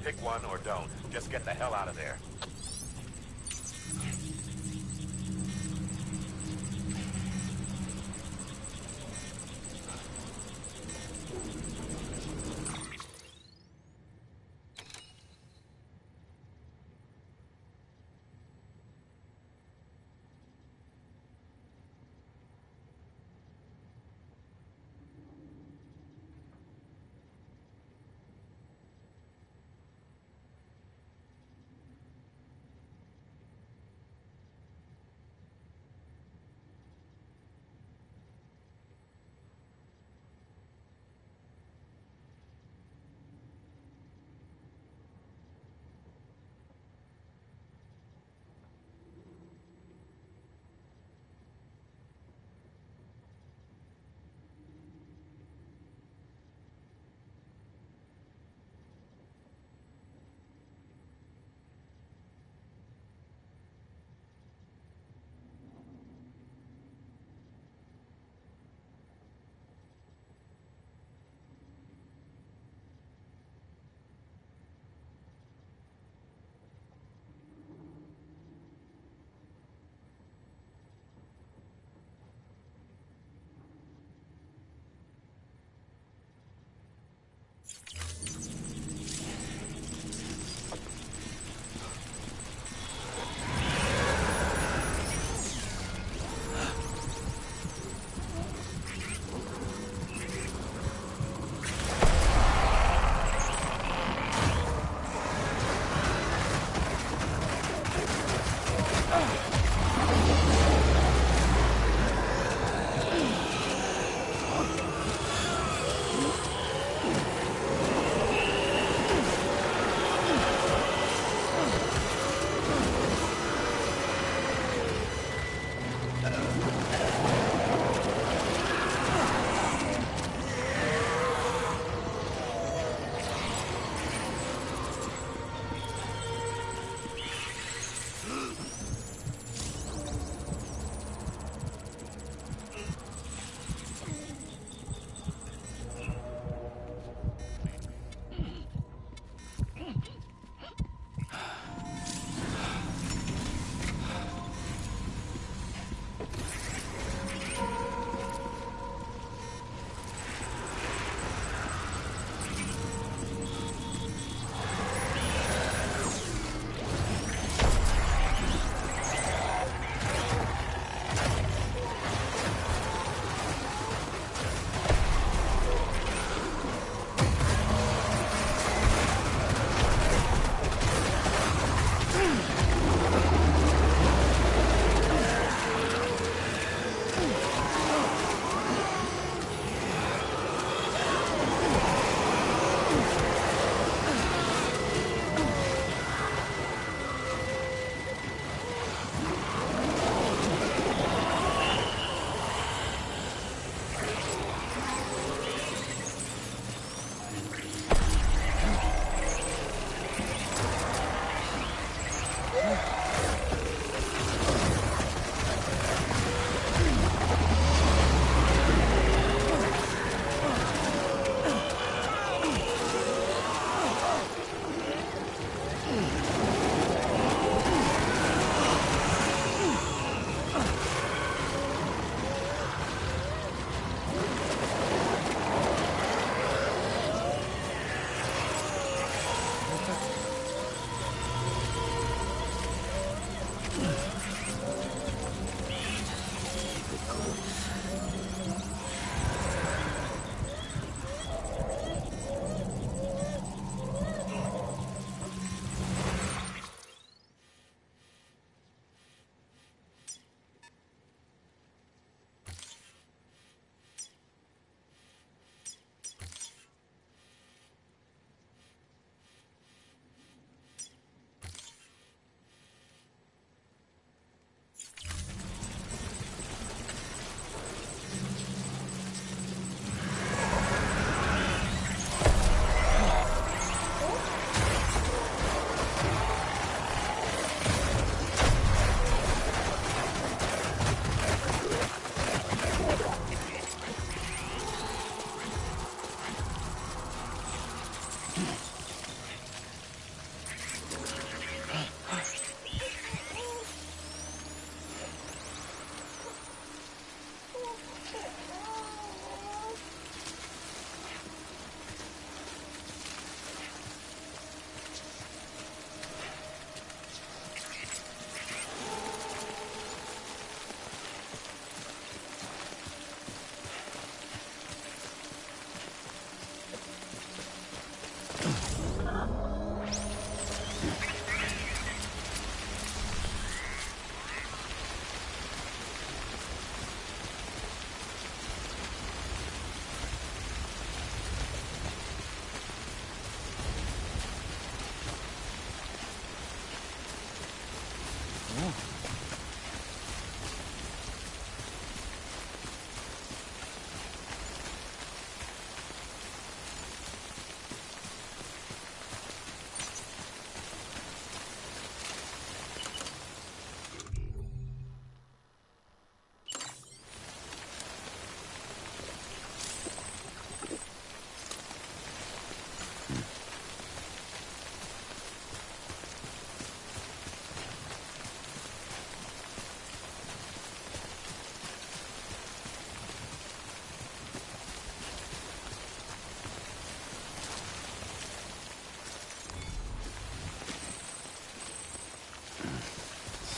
Pick one or don't. Just get the hell out of there.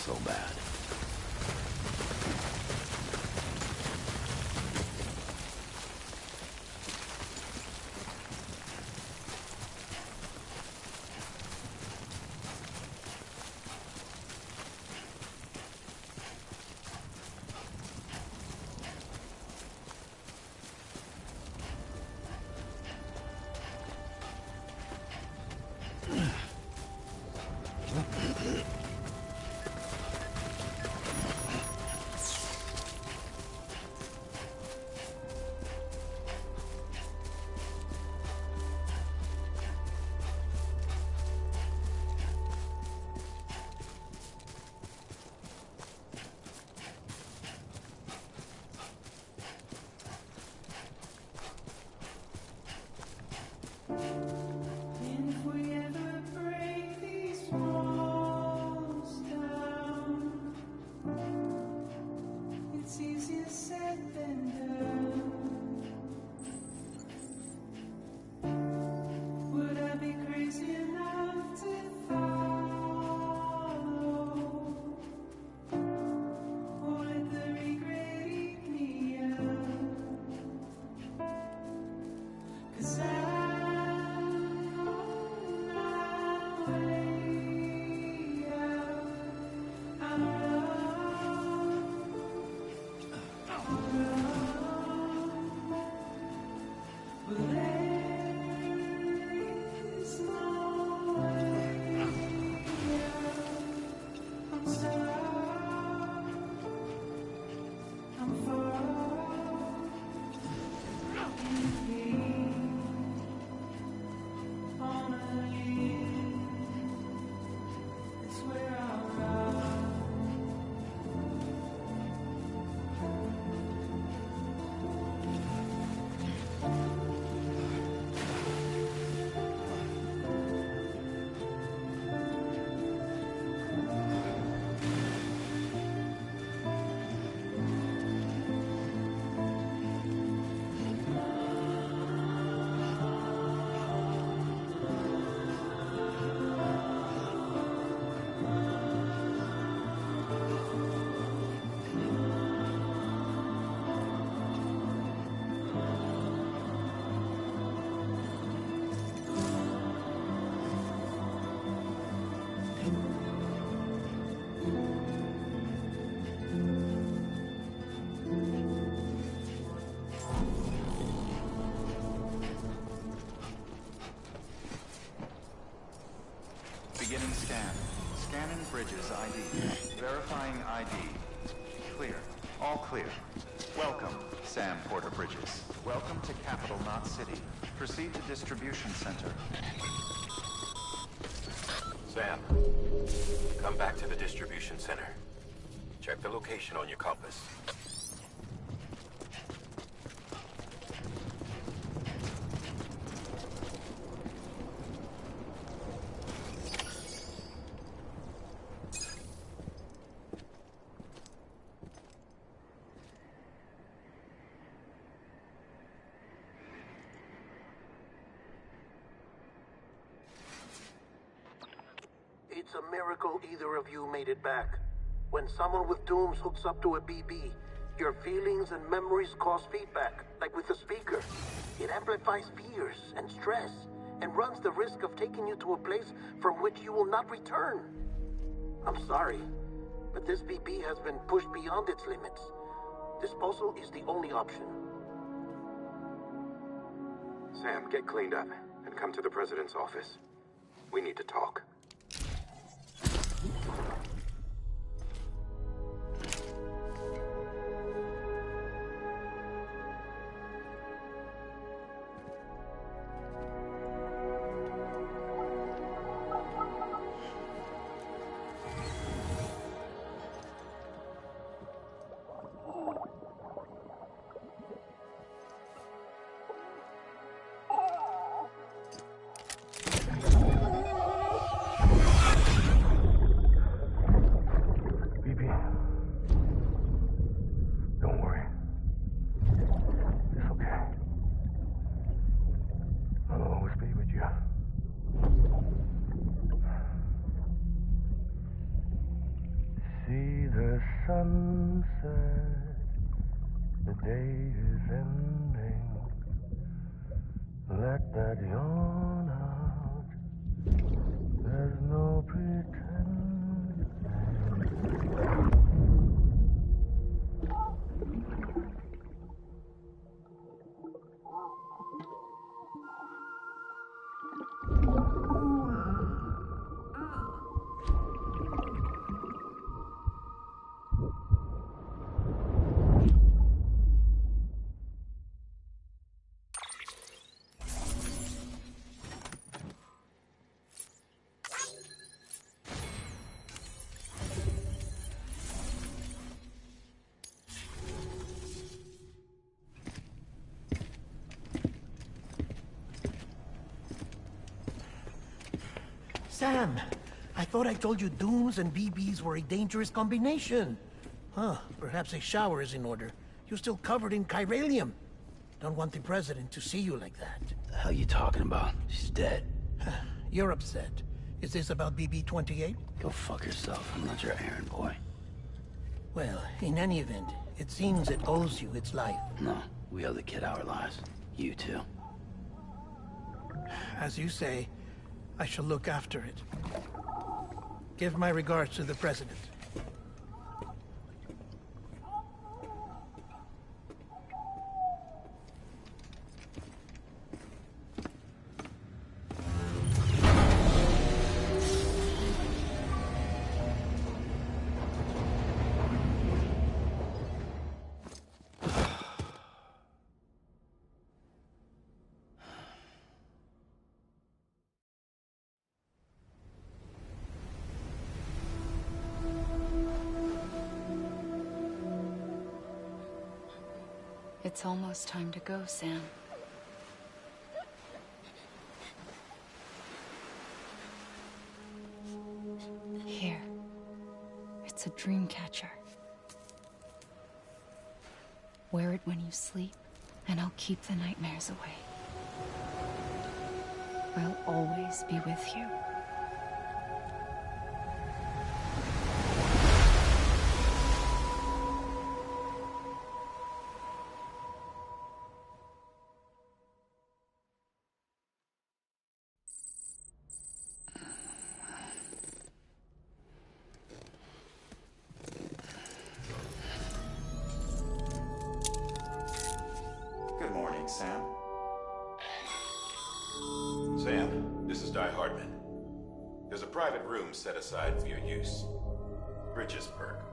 So bad. Beginning scan. Scanning Bridges ID. Verifying ID. Clear. All clear. Welcome, Sam Porter Bridges. Welcome to Capital Knot City. Proceed to Distribution Center. Sam, come back to the distribution center. Check the location on your compass. It's a miracle either of you made it back. When someone with dooms hooks up to a BB, your feelings and memories cause feedback, like with the speaker. It amplifies fears and stress, and runs the risk of taking you to a place from which you will not return. I'm sorry, but this BB has been pushed beyond its limits. Disposal is the only option. Sam, get cleaned up and come to the president's office. We need to talk. the sunset, the day is ending. Let that yawn out. There's no pretending. Sam, I thought I told you Dooms and BBs were a dangerous combination. Huh, perhaps a shower is in order. You're still covered in chiralium. Don't want the president to see you like that. The hell you talking about? She's dead. You're upset. Is this about BB-28? Go fuck yourself. I'm not your errand boy. Well, in any event, it seems it owes you its life. No, we owe the kid our lives. You too. As you say, I shall look after it. Give my regards to the president. It's almost time to go, Sam. Here. It's a dream catcher. Wear it when you sleep, and I'll keep the nightmares away. I'll always be with you. Good morning, Sam. Sam, this is Di Hardman. There's a private room set aside for your use. Bridges perk.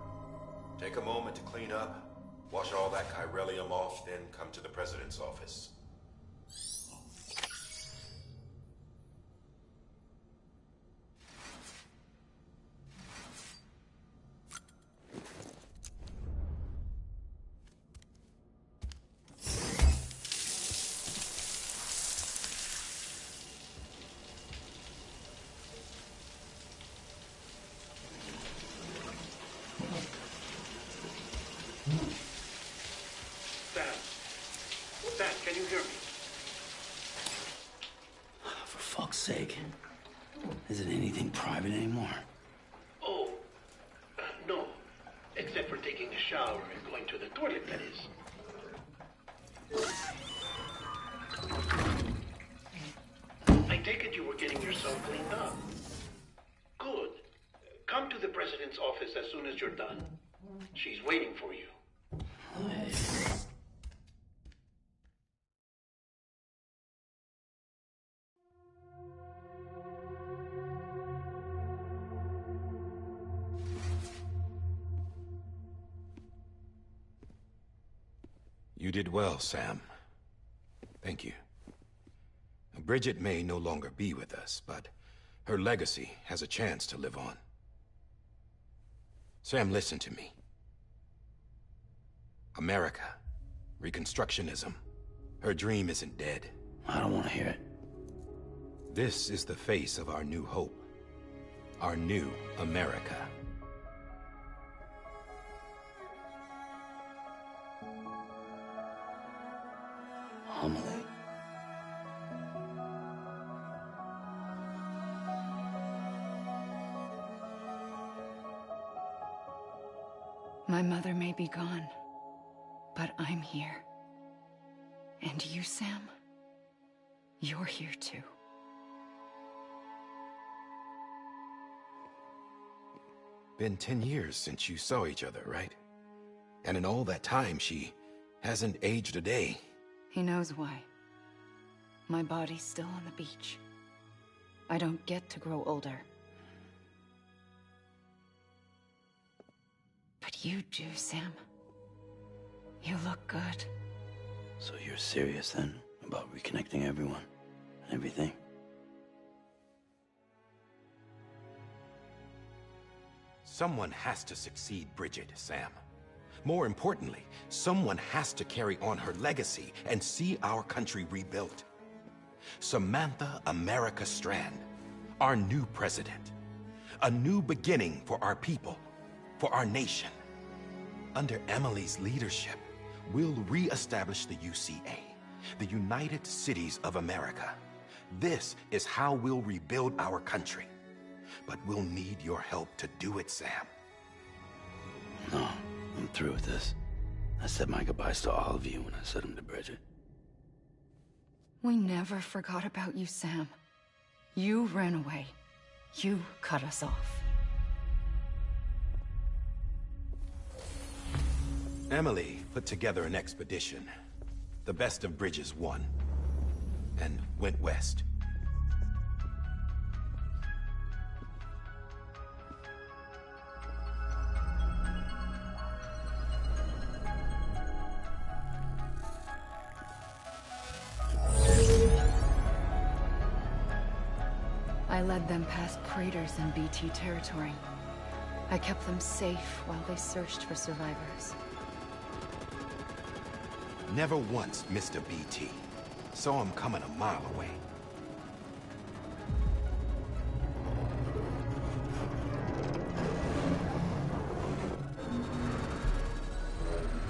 Take a moment to clean up, wash all that chiralium off, then come to the president's office. Sam, can you hear me? For fuck's sake. Isn't anything private anymore? Oh, no. Except for taking a shower and going to the toilet, that is. I take it you were getting yourself cleaned up. Good. Come to the president's office as soon as you're done. She's waiting for you. You did well, Sam. Thank you. Bridget may no longer be with us, but her legacy has a chance to live on. Sam, listen to me. America, Reconstructionism, her dream isn't dead. I don't want to hear it. This is the face of our new hope. Our new America. Homily. My mother may be gone, but I'm here. And you, Sam? You're here too. Been 10 years since you saw each other, right? And in all that time, she hasn't aged a day. He knows why. My body's still on the beach. I don't get to grow older. But you do, Sam. You look good. So you're serious then about reconnecting everyone and everything? Someone has to succeed Bridget, Sam. More importantly, someone has to carry on her legacy and see our country rebuilt. Samantha America Strand, our new president. A new beginning for our people, for our nation. Under Emily's leadership, we'll re-establish the UCA, the United Cities of America. This is how we'll rebuild our country. But we'll need your help to do it, Sam. No, I'm through with this. I said my goodbyes to all of you when I said them to Bridget. We never forgot about you, Sam. You ran away. You cut us off. Emily put together an expedition. The best of Bridges won. And went west. I led them past craters in BT territory. I kept them safe while they searched for survivors. Never once missed a BT. Saw him coming a mile away.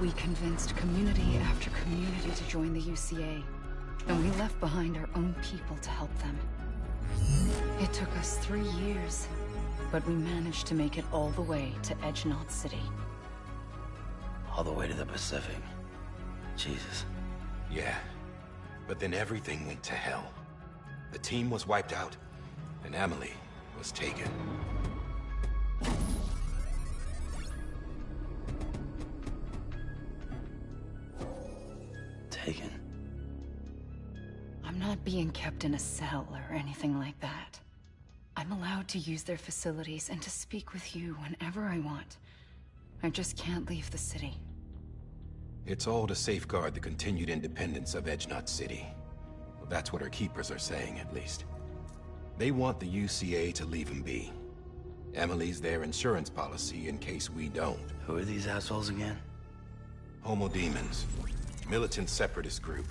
We convinced community after community to join the UCA, and we left behind our own people to help them. It took us 3 years, but we managed to make it all the way to Edgenot City. All the way to the Pacific. Jesus. Yeah, but then everything went to hell. The team was wiped out, and Emily was taken. Taken? I'm not being kept in a cell or anything like that. I'm allowed to use their facilities and to speak with you whenever I want. I just can't leave the city. It's all to safeguard the continued independence of Edgenot City. Well, that's what our keepers are saying, at least. They want the UCA to leave him be. Emily's their insurance policy in case we don't. Who are these assholes again? Homo Demons. Militant separatist group.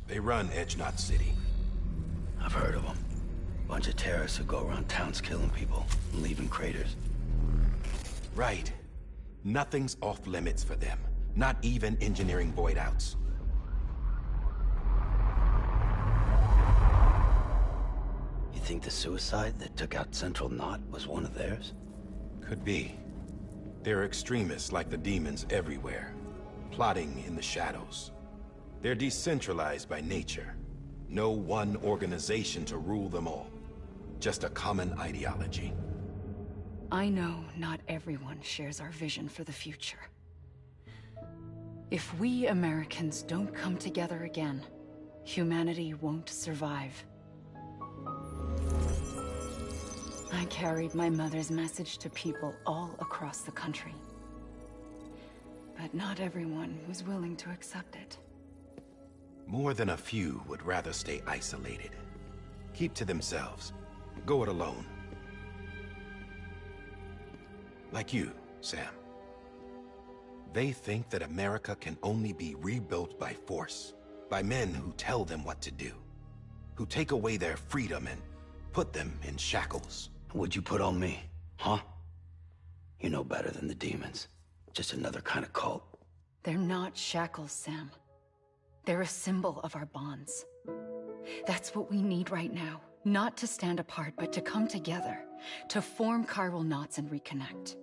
They run Edgenot City. I've heard of them. Bunch of terrorists who go around towns killing people and leaving craters. Right. Nothing's off limits for them. Not even engineering void outs. You think the suicide that took out Central Knot was one of theirs? Could be. There are extremists like the demons everywhere, plotting in the shadows. They're decentralized by nature. No one organization to rule them all. Just a common ideology. I know not everyone shares our vision for the future. If we Americans don't come together again, humanity won't survive. I carried my mother's message to people all across the country. But not everyone was willing to accept it. More than a few would rather stay isolated. Keep to themselves. Go it alone. Like you, Sam. They think that America can only be rebuilt by force, by men who tell them what to do, who take away their freedom and put them in shackles. What'd you put on me, huh? You know better than the demons. Just another kind of cult. They're not shackles, Sam. They're a symbol of our bonds. That's what we need right now. Not to stand apart, but to come together, to form chiral knots and reconnect.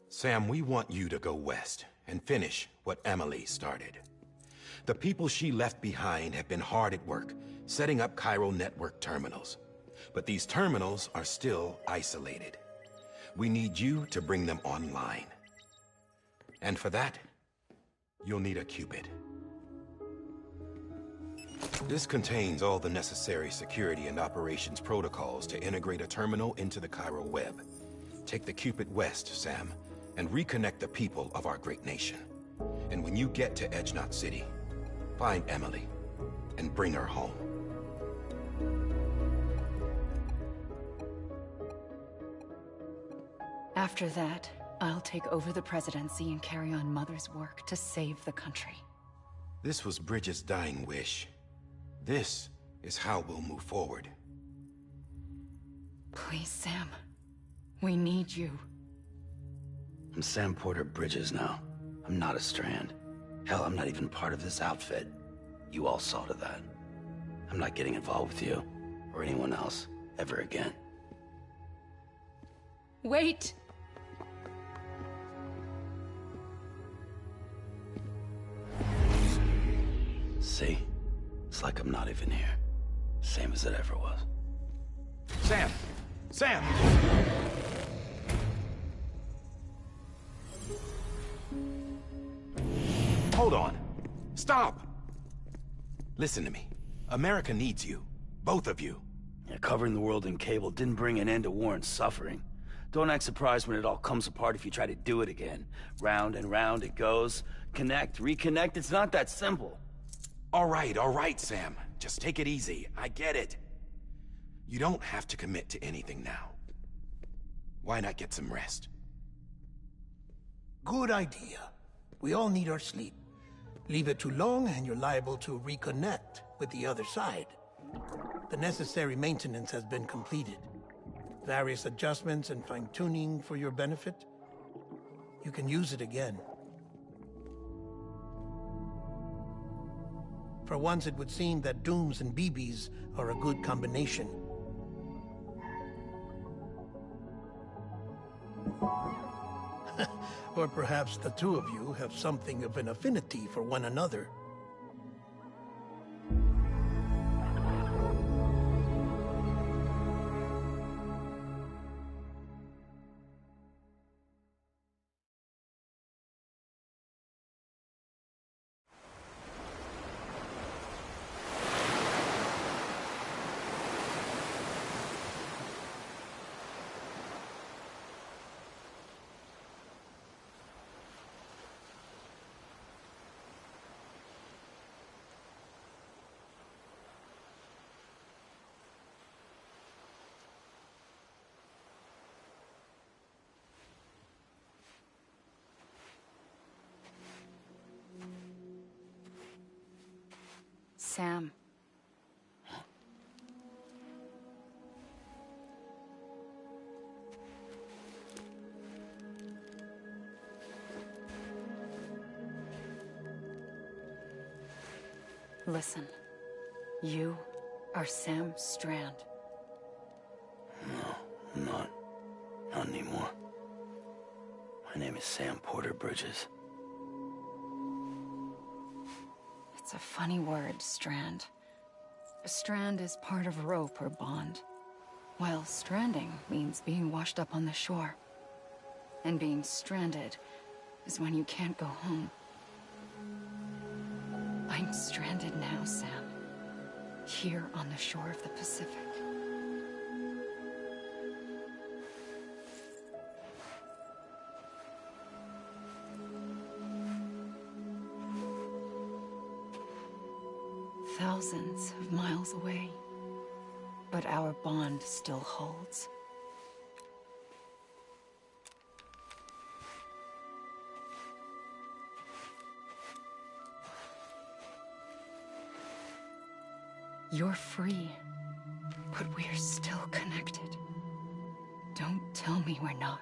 Sam, we want you to go west and finish what Emily started. The people she left behind have been hard at work, setting up Cairo network terminals. But these terminals are still isolated. We need you to bring them online. And for that, you'll need a Cupid. This contains all the necessary security and operations protocols to integrate a terminal into the Cairo web. Take the Cupid west, Sam, and reconnect the people of our great nation. And when you get to Edgenot City, find Emily and bring her home. After that, I'll take over the presidency and carry on Mother's work to save the country. This was Bridget's dying wish. This is how we'll move forward. Please, Sam. We need you. I'm Sam Porter Bridges now. I'm not a Strand. Hell, I'm not even part of this outfit. You all saw to that. I'm not getting involved with you, or anyone else, ever again. Wait! See? It's like I'm not even here. Same as it ever was. Sam! Sam! Hold on. Stop! Listen to me. America needs you. Both of you. Yeah, covering the world in cable didn't bring an end to war and suffering. Don't act surprised when it all comes apart if you try to do it again. Round and round it goes. Connect, reconnect, it's not that simple. All right, Sam. Just take it easy. I get it. You don't have to commit to anything now. Why not get some rest? Good idea. We all need our sleep. Leave it too long and you're liable to reconnect with the other side. The necessary maintenance has been completed. Various adjustments and fine-tuning for your benefit. You can use it again. For once, it would seem that Dooms and BBs are a good combination. Or perhaps the two of you have something of an affinity for one another. Sam. Listen. You are Sam Strand. No, I'm not. Not anymore. My name is Sam Porter Bridges. It's a funny word, strand. A strand is part of rope or bond, while stranding means being washed up on the shore. And being stranded is when you can't go home. I'm stranded now, Sam. Here on the shore of the Pacific. Thousands of miles away, but our bond still holds. You're free, but we're still connected. Don't tell me we're not.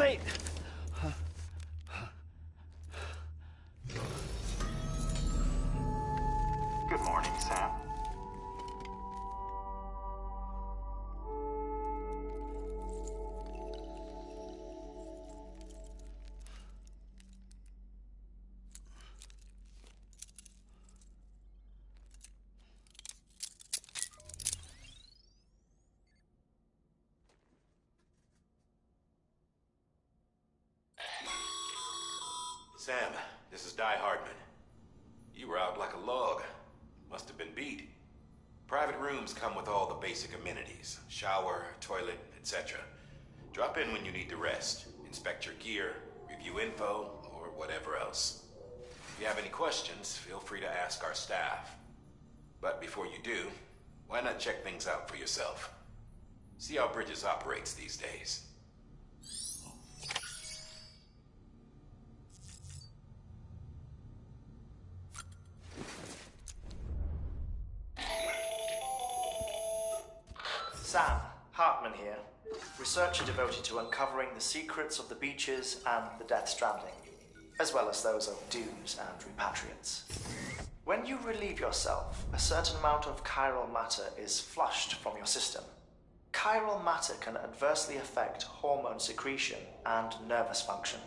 late. Good morning, Sam. Sam, this is Die Hardman. You were out like a log. Must have been beat. Private rooms come with all the basic amenities. Shower, toilet, etc. Drop in when you need to rest. Inspect your gear, review info, or whatever else. If you have any questions, feel free to ask our staff. But before you do, why not check things out for yourself? See how Bridges operates these days. Sam, Hartman here. Researcher devoted to uncovering the secrets of the beaches and the Death Stranding, as well as those of dooms and repatriates. When you relieve yourself, a certain amount of chiral matter is flushed from your system. Chiral matter can adversely affect hormone secretion and nervous function.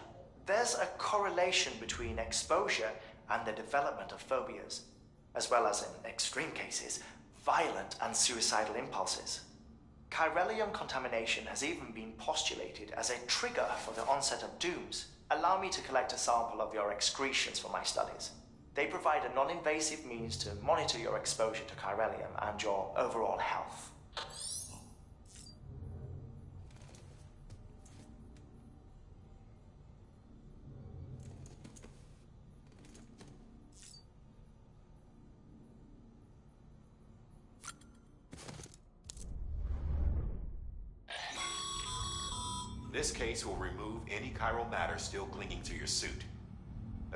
There's a correlation between exposure and the development of phobias, as well as, in extreme cases, violent and suicidal impulses. Chiralium contamination has even been postulated as a trigger for the onset of dooms. Allow me to collect a sample of your excretions for my studies. They provide a non-invasive means to monitor your exposure to chiralium and your overall health. This case will remove any chiral matter still clinging to your suit.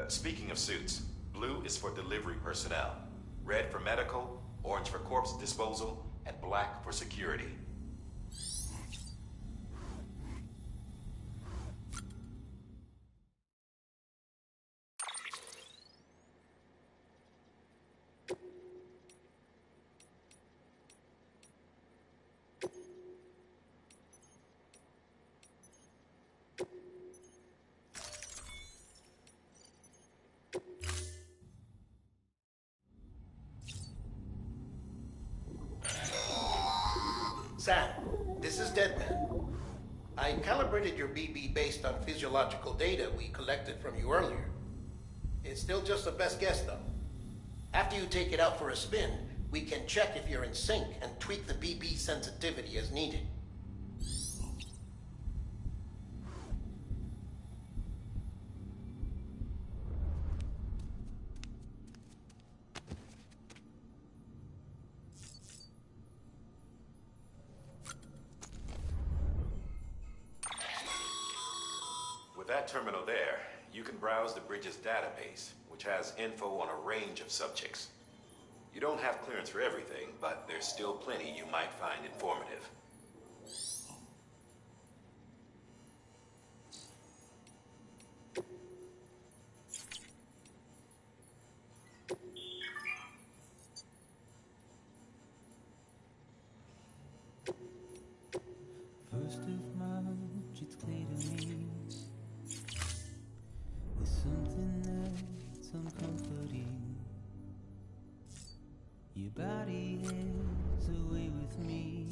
Speaking of suits, blue is for delivery personnel, red for medical, orange for corpse disposal, and black for security. Sam, this is Deadman. I calibrated your BB based on physiological data we collected from you earlier. It's still just a best guess, though. After you take it out for a spin, we can check if you're in sync and tweak the BB sensitivity as needed. With that terminal there, you can browse the Bridges database, which has info on a range of subjects. You don't have clearance for everything, but there's still plenty you might find informative. First of March, it's clear to me there's something that's uncomforting. Your body is away with me,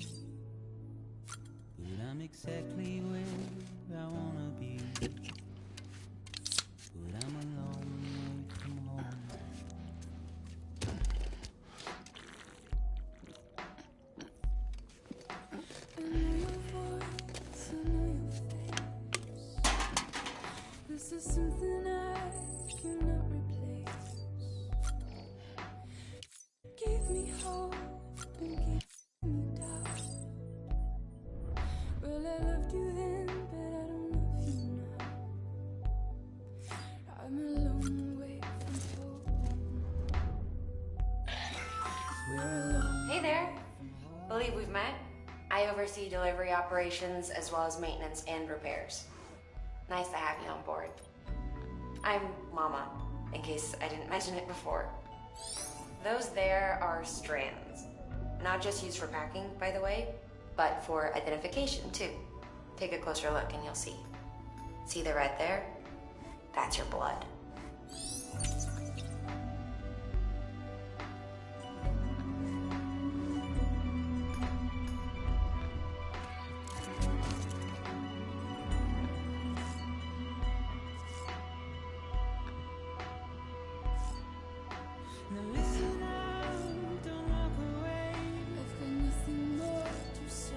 but I'm exactly where I wanna be. But I'm a long way from home. I know your voice, I know your face. This is something I cannot replace. Gave me hope and gave me doubt. Well, I loved you then, but I don't love you now. I'm a long way from home. We're alone. Hey there. Believe we've met. I oversee delivery operations as well as maintenance and repairs. Nice to have you on board. I'm Mama, in case I didn't mention it before. Those there are strands. Not just used for packing, by the way, but for identification, too. Take a closer look and you'll see. See the red there? That's your blood. Now listen out, don't walk away. I've got nothing more to say.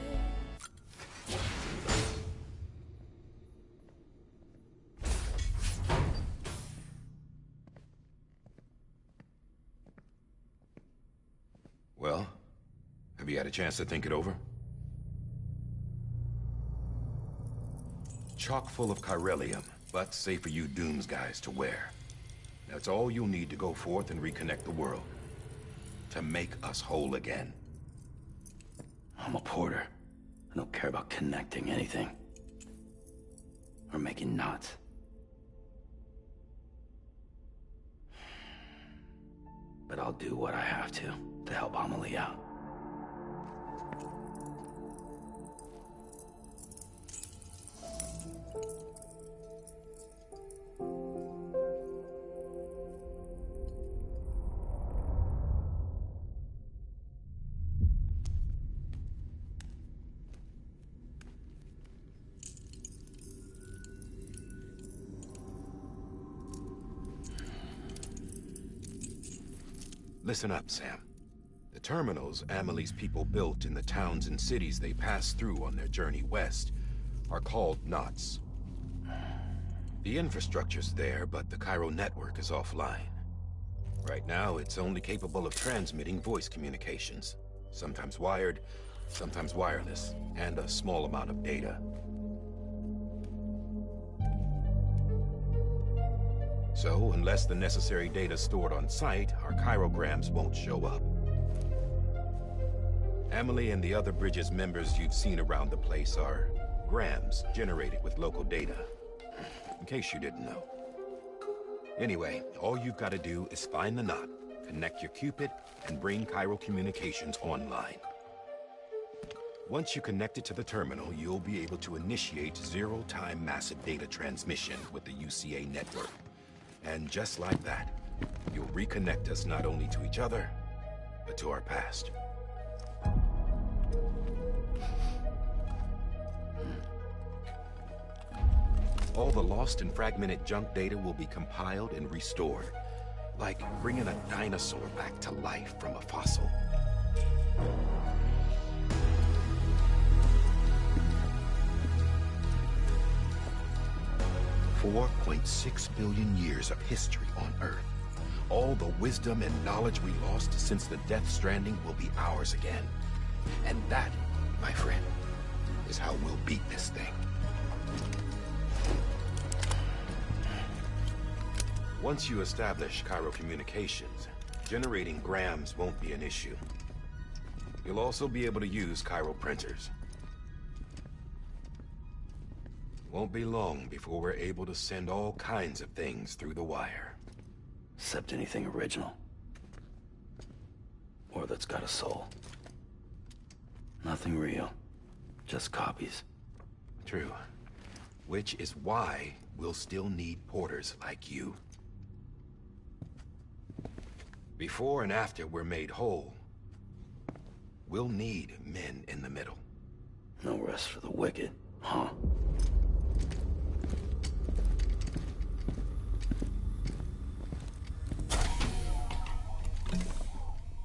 Well, have you had a chance to think it over? Chock full of chiralium, but safe for you Dooms guys to wear. That's all you'll need to go forth and reconnect the world. To make us whole again. I'm a porter. I don't care about connecting anything. Or making knots. But I'll do what I have to help Amelie out. Listen up, Sam. The terminals Amelie's people built in the towns and cities they passed through on their journey west are called knots. The infrastructure's there, but the Cairo network is offline. Right now, it's only capable of transmitting voice communications. Sometimes wired, sometimes wireless, and a small amount of data. So, unless the necessary data's stored on site, our chirograms won't show up. Amelie and the other Bridges members you've seen around the place are grams generated with local data. In case you didn't know. Anyway, all you've got to do is find the knot, connect your Cupid, and bring Cairo communications online. Once you connect it to the terminal, you'll be able to initiate zero-time massive data transmission with the UCA network. And just like that, you'll reconnect us not only to each other, but to our past. All the lost and fragmented junk data will be compiled and restored, like bringing a dinosaur back to life from a fossil. $4.6 billion years of history on Earth. All the wisdom and knowledge we lost since the Death Stranding will be ours again. And that, my friend, is how we'll beat this thing. Once you establish Cairo communications, generating grams won't be an issue. You'll also be able to use Cairo printers. Won't be long before we're able to send all kinds of things through the wire. Except anything original. Or that's got a soul. Nothing real. Just copies. True. Which is why we'll still need porters like you. Before and after we're made whole, we'll need men in the middle. No rest for the wicked, huh?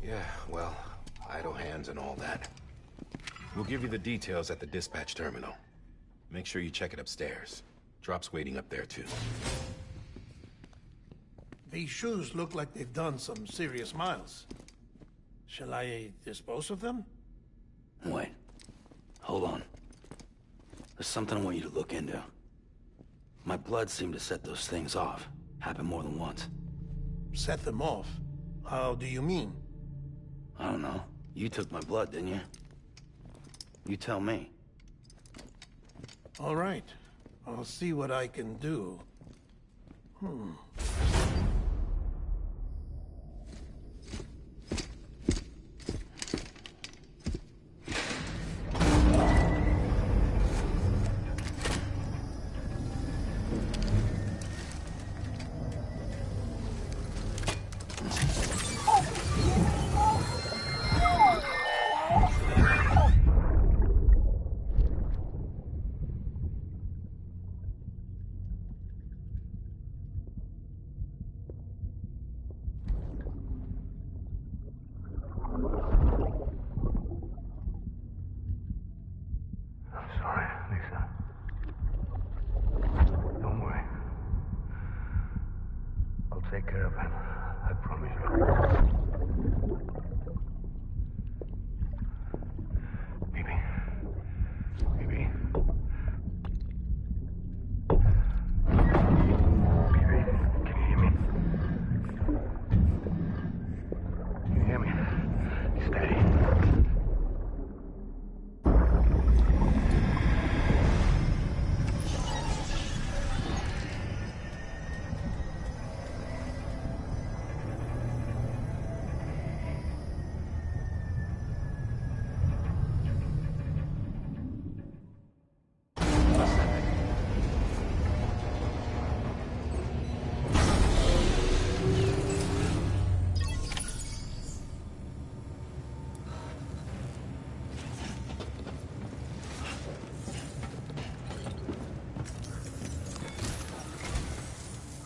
Yeah, well, idle hands and all that. We'll give you the details at the dispatch terminal. Make sure you check it upstairs. Drop's waiting up there, too. These shoes look like they've done some serious miles. Shall I dispose of them? Wait. Hold on. There's something I want you to look into. My blood seemed to set those things off. Happened more than once. Set them off? How do you mean? I don't know. You took my blood, didn't you? You tell me. All right. I'll see what I can do. Sorry, Lisa. Don't worry. I'll take care of him. I promise you. Baby. Baby. Baby, can you hear me? Can you hear me? Steady.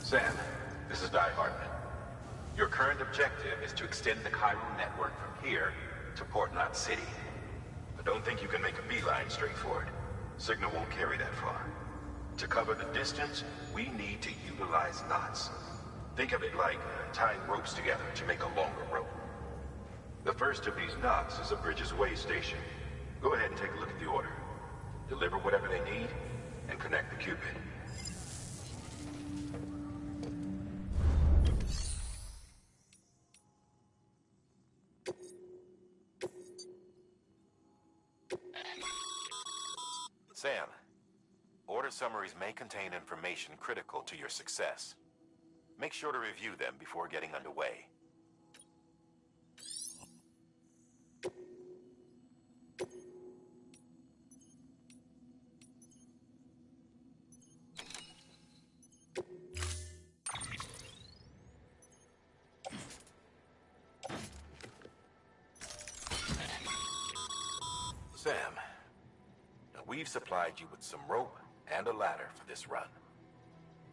Sam, this is Hardman. Your current objective is to extend the Chiral network from here to Port Knot City. I don't think you can make a beeline straight for it. Signal won't carry that far. To cover the distance, we need to utilize knots. Think of it like tying ropes together to make a longer rope. The first of these knots is a Bridges Way station. Go ahead and take a look at the order. Deliver whatever they need, and connect the Cupid. Sam, order summaries may contain information critical to your success. Make sure to review them before getting underway. Sam, now we've supplied you with some rope and a ladder for this run.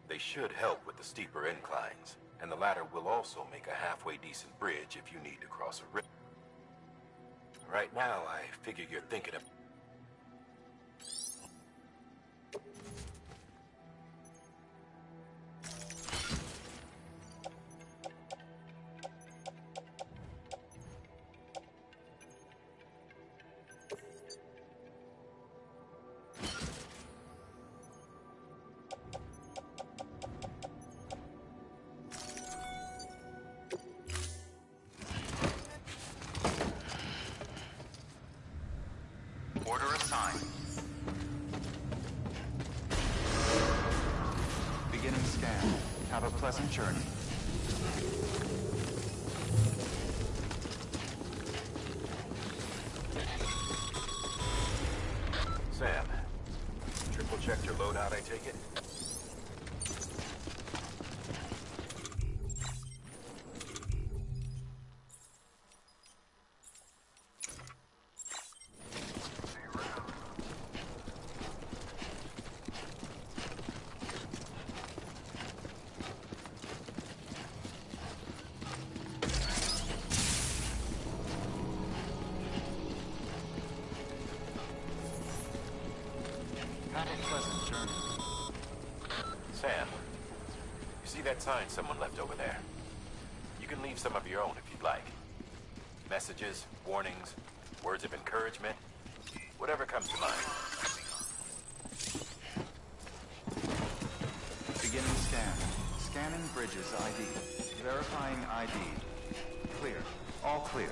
They should help with the steeper inclines, and the ladder will also make a halfway decent bridge if you need to cross a river. Right now, I figure you're thinking of... Order assigned. Beginning scan. Have a pleasant journey. Sam, triple checked your loadout, I take it? Have a pleasant journey. Sam, you see that sign someone left over there? You can leave some of your own if you'd like. Messages, warnings, words of encouragement, whatever comes to mind. Beginning scan. Scanning Bridges ID. Verifying ID. Clear. All clear.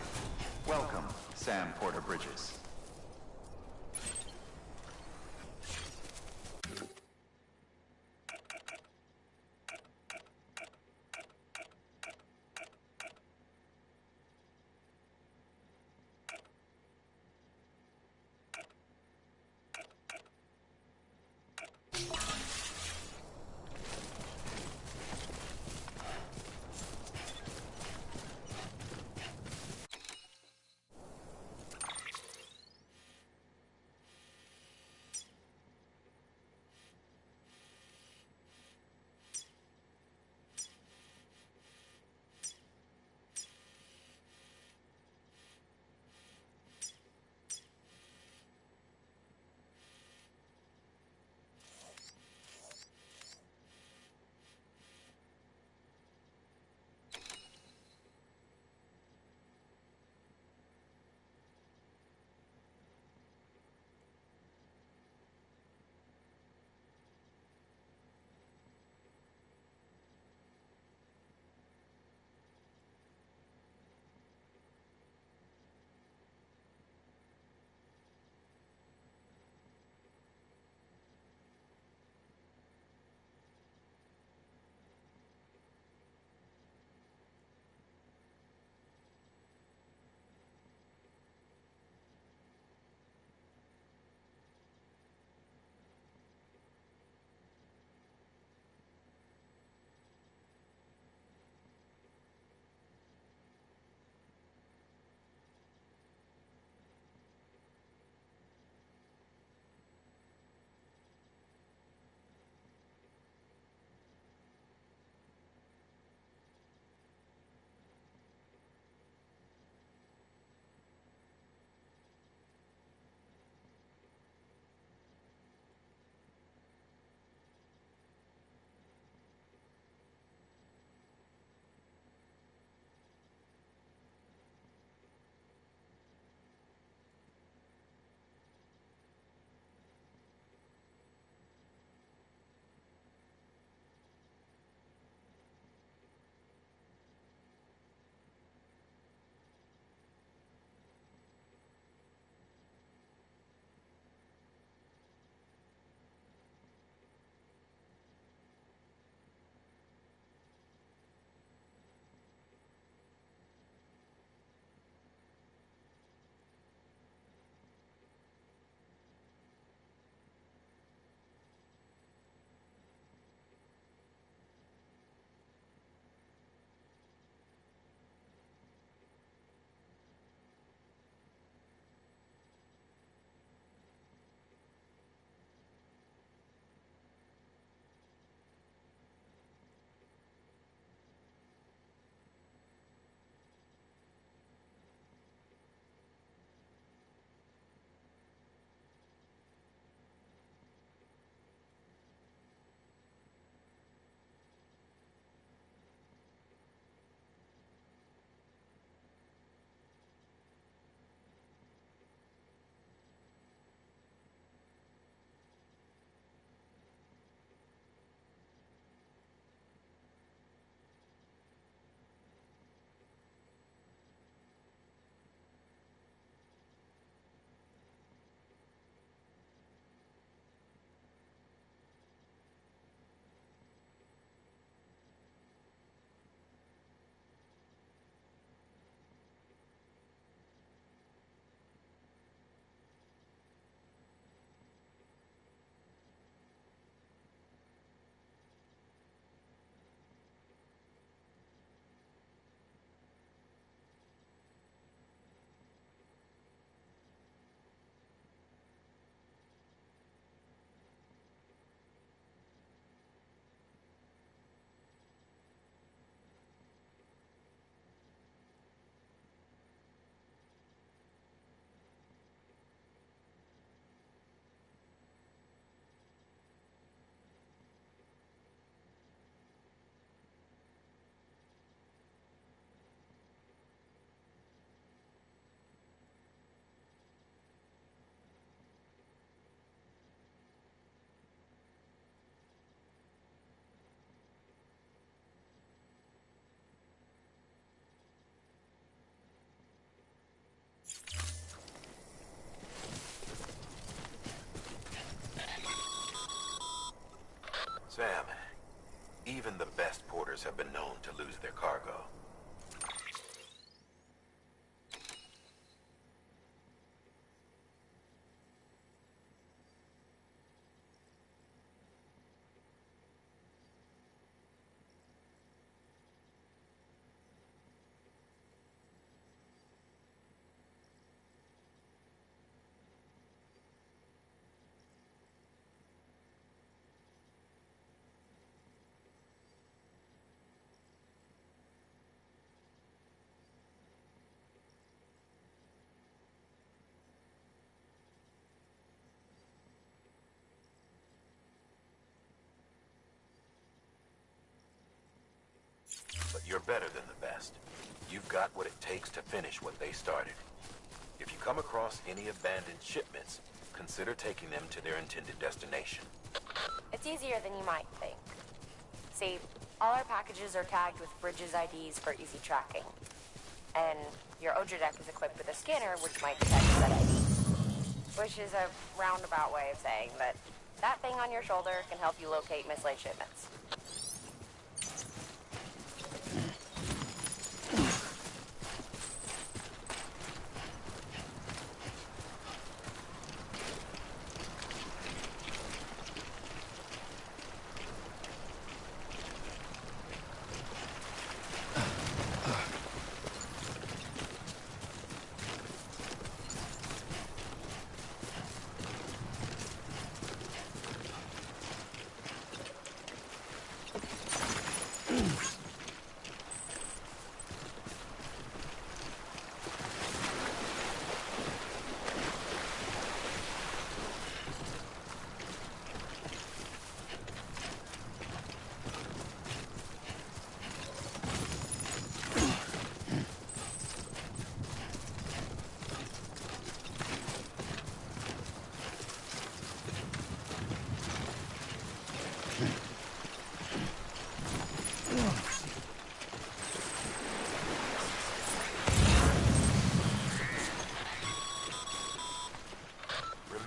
Welcome, Sam Porter Bridges. shippers have been known to lose their cargo. But you're better than the best. You've got what it takes to finish what they started. If you come across any abandoned shipments, consider taking them to their intended destination. It's easier than you might think. See, all our packages are tagged with Bridges IDs for easy tracking. And your Odra deck is equipped with a scanner which might detect that ID. Which is a roundabout way of saying that that thing on your shoulder can help you locate mislaid shipments.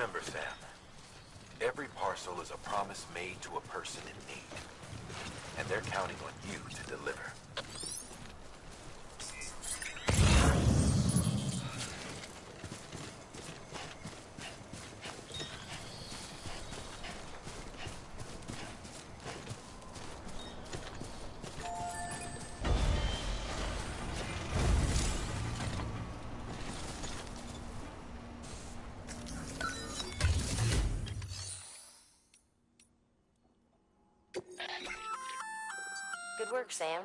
Remember, Sam, every parcel is a promise made to a person in need. And they're counting on you to deliver. Good work, Sam.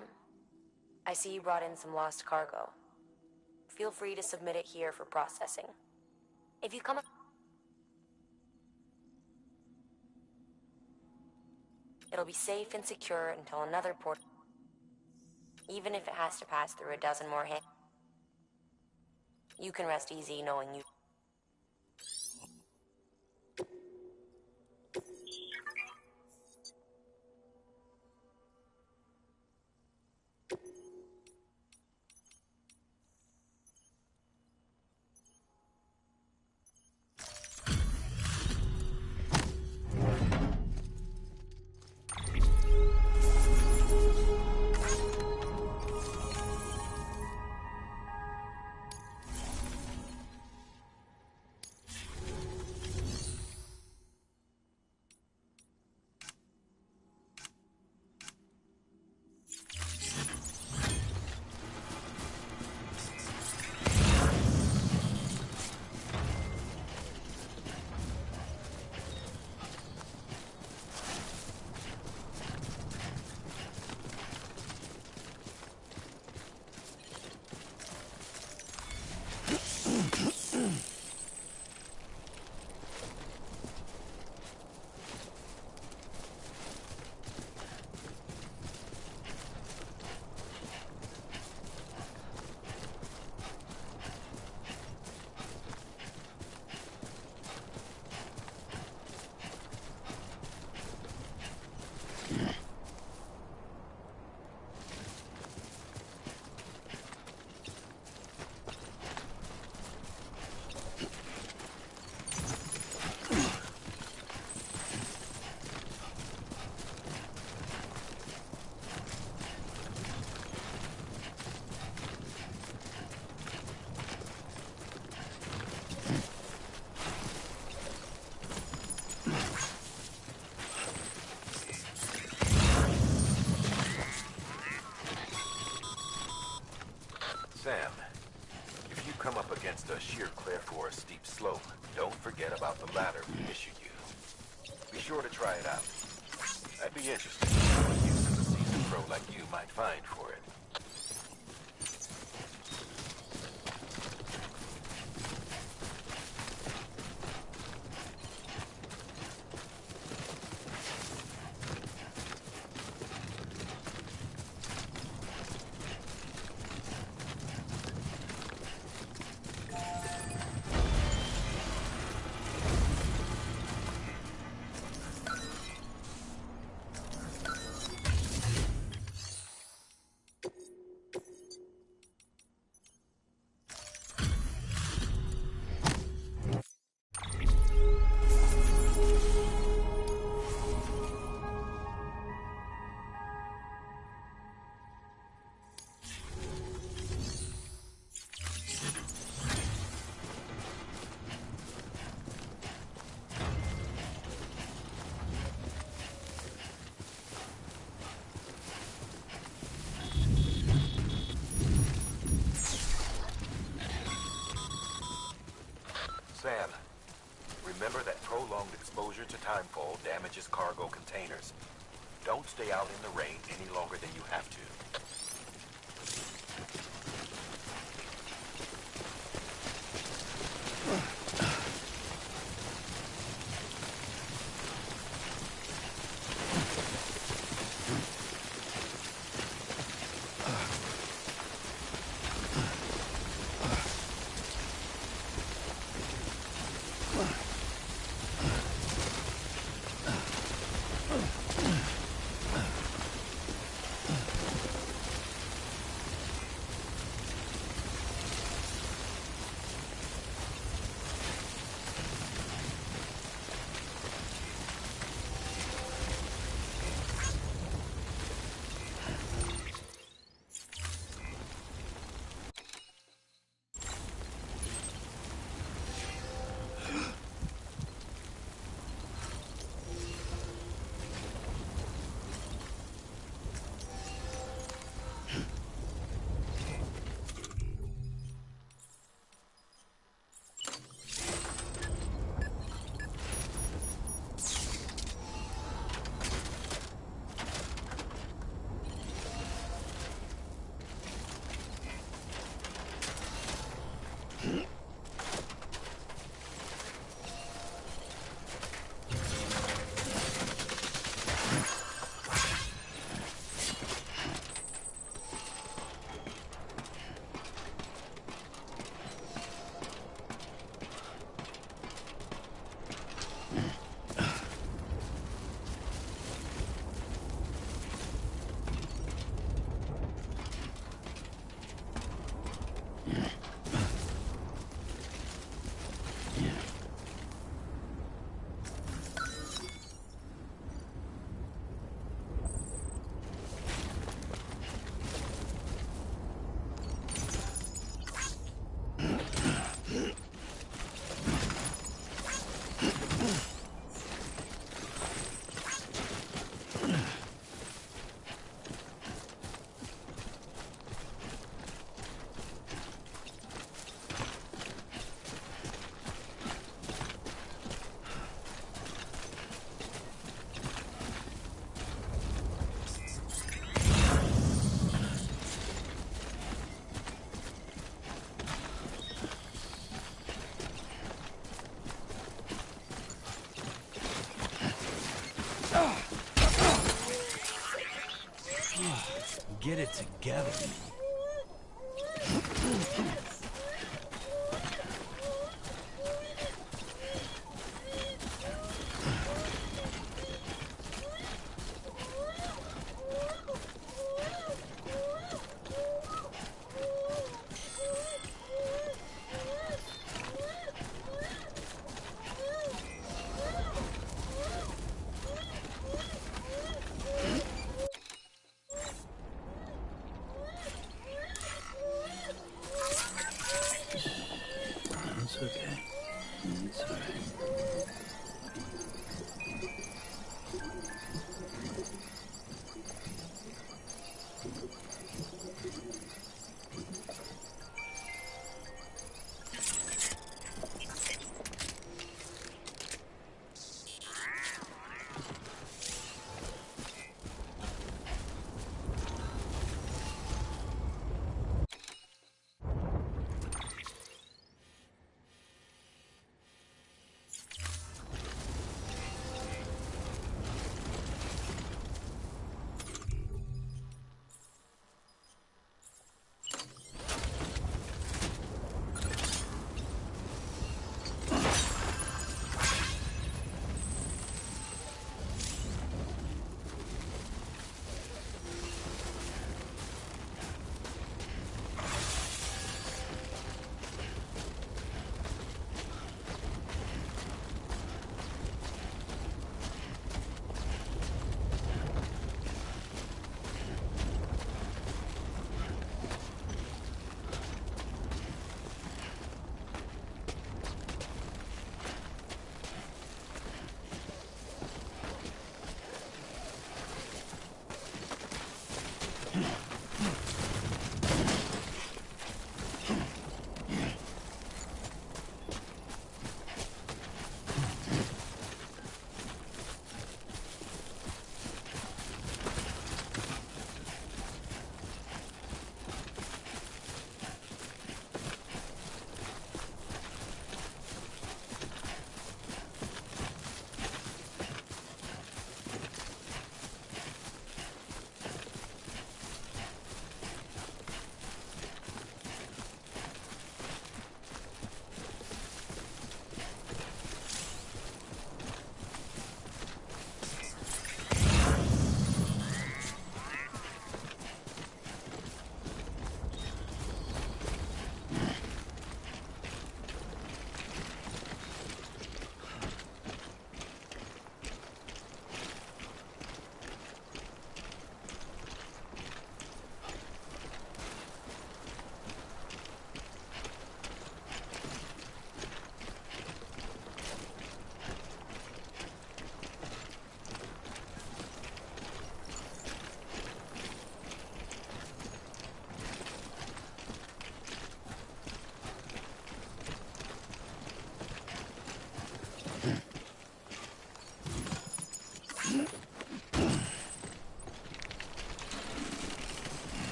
I see you brought in some lost cargo. Feel free to submit it here for processing. If you come... It'll be safe and secure until another port... Even if it has to pass through a dozen more hands. You can rest easy knowing you... Sam, if you come up against a sheer cliff or a steep slope, don't forget about the ladder we issued you. Be sure to try it out. I'd be interested in what use a seasoned pro like you might find for it. Sam, remember that prolonged exposure to timefall damages cargo containers. Don't stay out in the rain any longer than you have to. Get it together.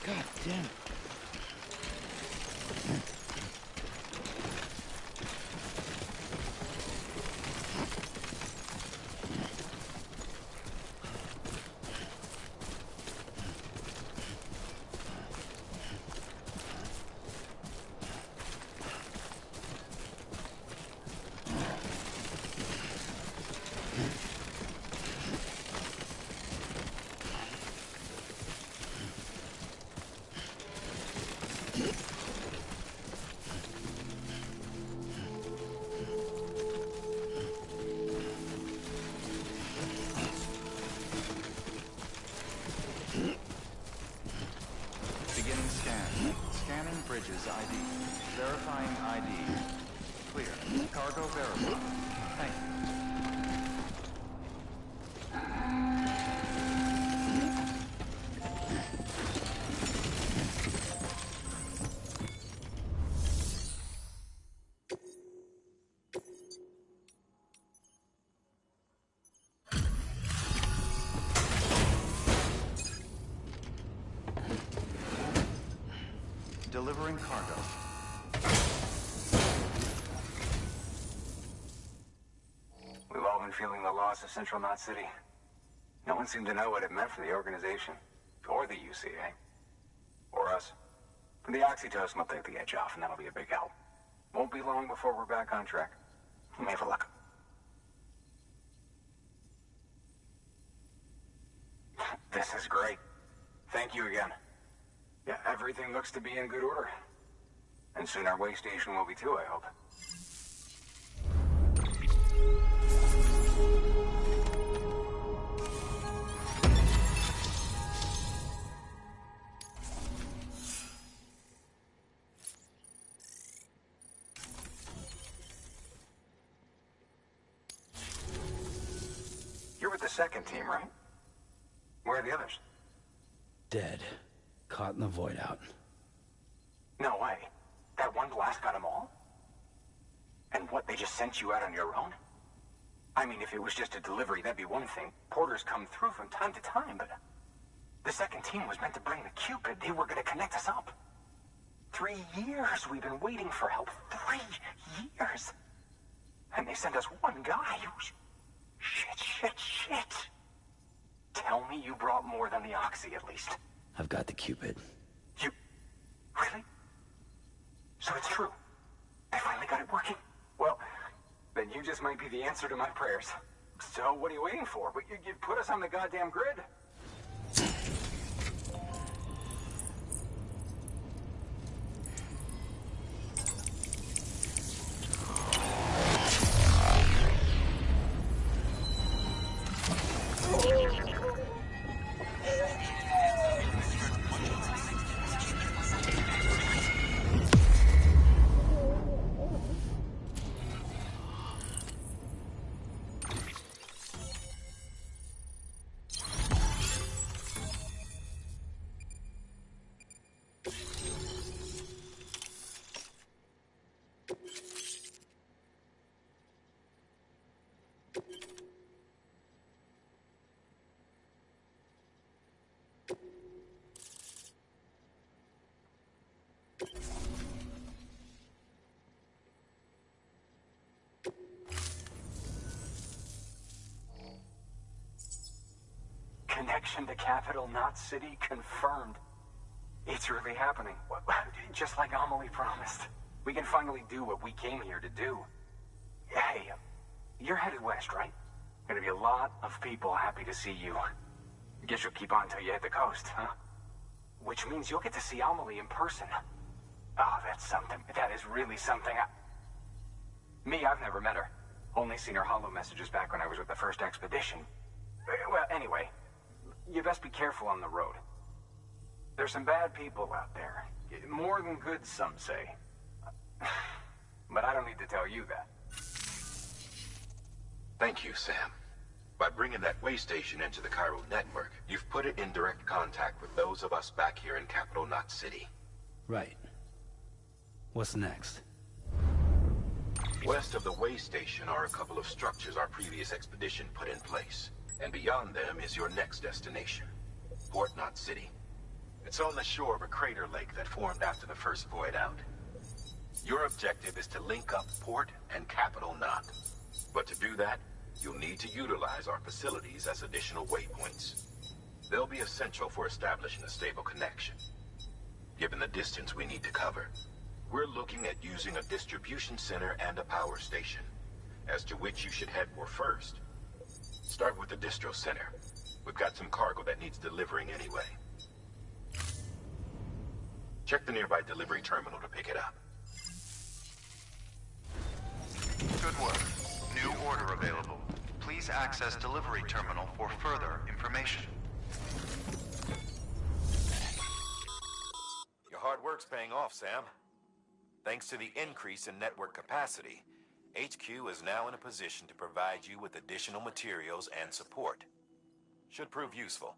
God damn it. Beginning scan. Scanning Bridges ID. Verifying ID. Clear. Cargo verified. Thank you. Delivering cargo. We've all been feeling the loss of Central Knot City. No one seemed to know what it meant for the organization, or the UCA, or us. The oxytocin will take the edge off, and that'll be a big help. Won't be long before we're back on track. You may have a look. This is great. Thank you again. Yeah, everything looks to be in good order. And soon our way station will be too, I hope. You're with the second team, right? Where are the others? Dead. Caught in the void out. No way. That one blast got them all? And what, they just sent you out on your own? I mean, if it was just a delivery, that'd be one thing. Porters come through from time to time, but... The second team was meant to bring the Cupid. They were gonna connect us up. 3 years we've been waiting for help. 3 years! And they sent us one guy. Shit. Tell me you brought more than the Oxy, at least. I've got the Cupid. You... Really? So it's true. I finally got it working. Well, then you just might be the answer to my prayers. So what are you waiting for? You put us on the goddamn grid. Connection to Capital Knot City confirmed. It's really happening. Just like Amelie promised. We can finally do what we came here to do. Hey, you're headed west, right? Gonna be a lot of people happy to see you. Guess you'll keep on till you hit the coast, huh? Which means you'll get to see Amelie in person. Oh, that's something. That is really something. Me, I've never met her. Only seen her holo messages back when I was with the first expedition. Well, anyway, you best be careful on the road. There's some bad people out there. More than good, some say. But I don't need to tell you that. Thank you, Sam. By bringing that way station into the Cairo network, you've put it in direct contact with those of us back here in Capital Knot City. Right. What's next? West of the way station are a couple of structures our previous expedition put in place. And beyond them is your next destination, Port Knot City. It's on the shore of a crater lake that formed after the first void out. Your objective is to link up Port and Capital Knot. But to do that, you'll need to utilize our facilities as additional waypoints. They'll be essential for establishing a stable connection. Given the distance we need to cover, we're looking at using a distribution center and a power station, as to which you should head for first. Start with the distro center. We've got some cargo that needs delivering anyway. Check the nearby delivery terminal to pick it up. Good work. New order available. Please access delivery terminal for further information. Your hard work's paying off, Sam. Thanks to the increase in network capacity, HQ is now in a position to provide you with additional materials and support. Should prove useful.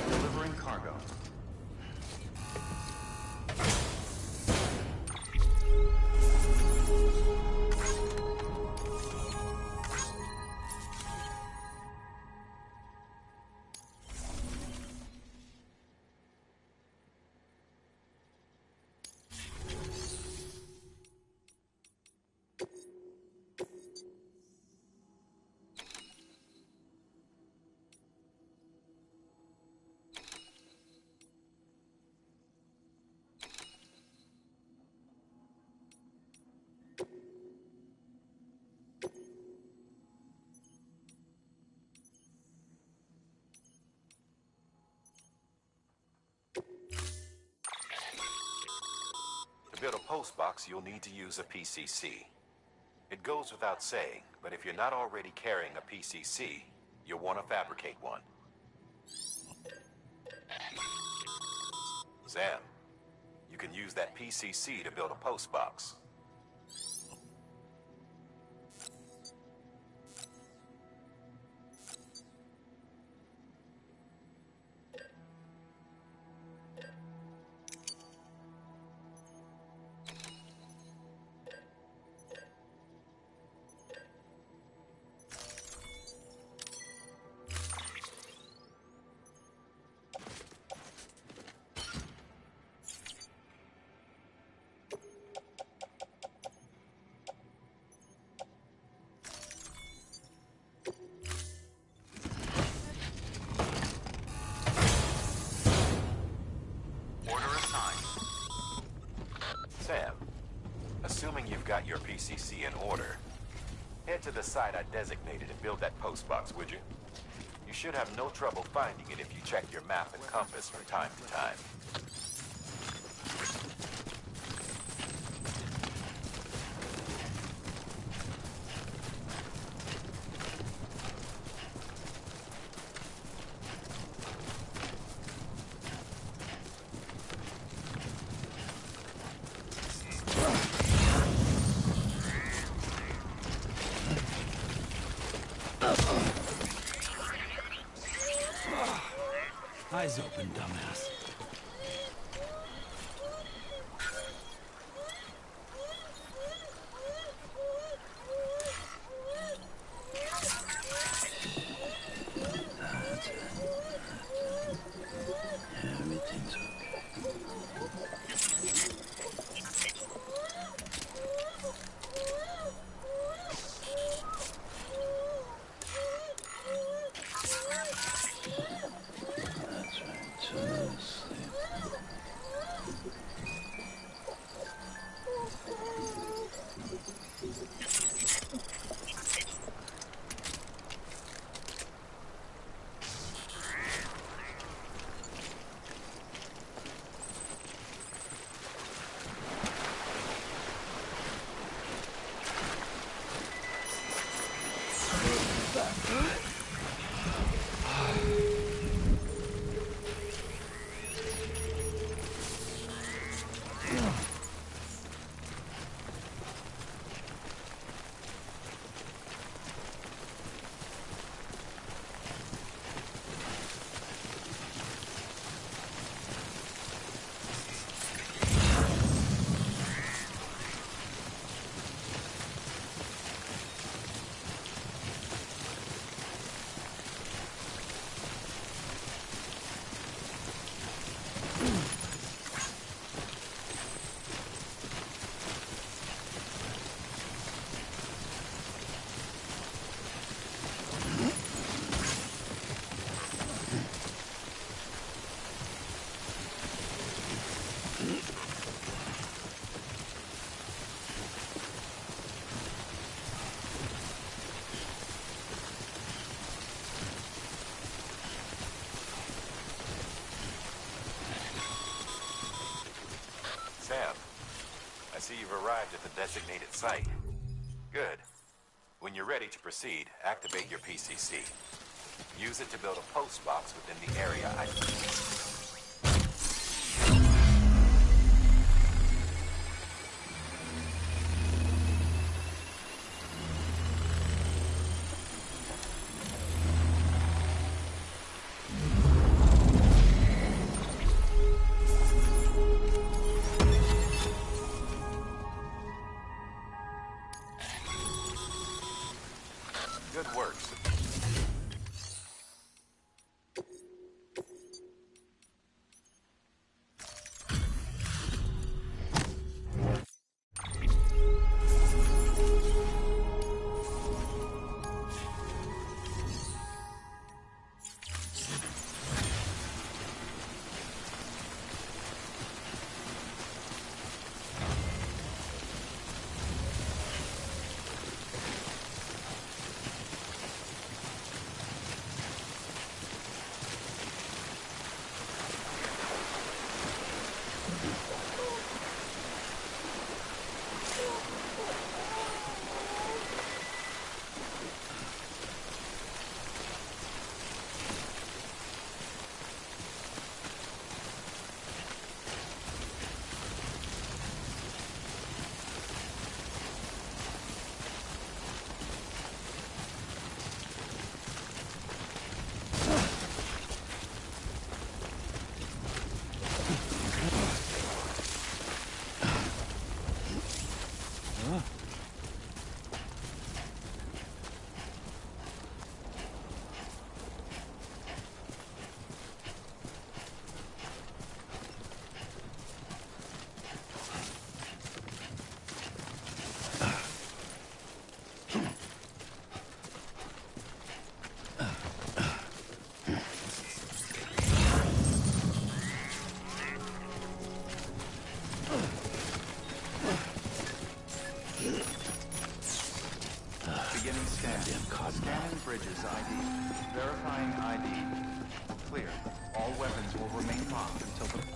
Delivering cargo. To build a post box, you'll need to use a PCC. It goes without saying, but if you're not already carrying a PCC, you'll want to fabricate one. Sam, you can use that PCC to build a post box. Sam, assuming you've got your PCC in order, head to the site I designated and build that post box, would you? You should have no trouble finding it if you check your map and compass from time to time. Eyes open, dumbass. That's it. Everything's okay. That's right. I see you've arrived at the designated site. Good. When you're ready to proceed, activate your PCC. Use it to build a post box within the area I... Good work. Scanning Bridges ID. Verifying ID. Clear. All weapons will remain locked until the...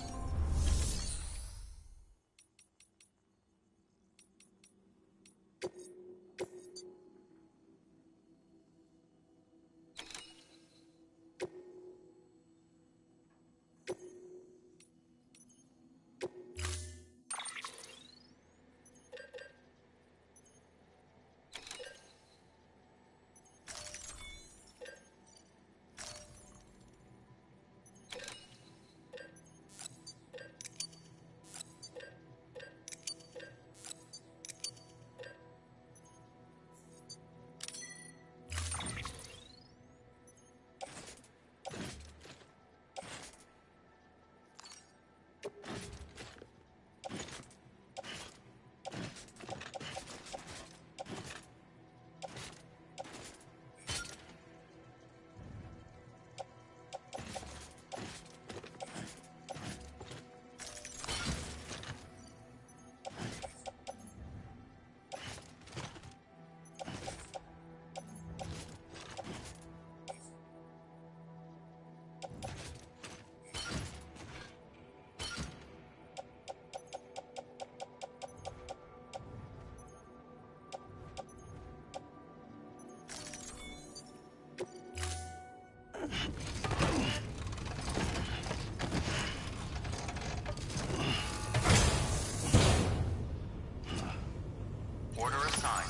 Order assigned.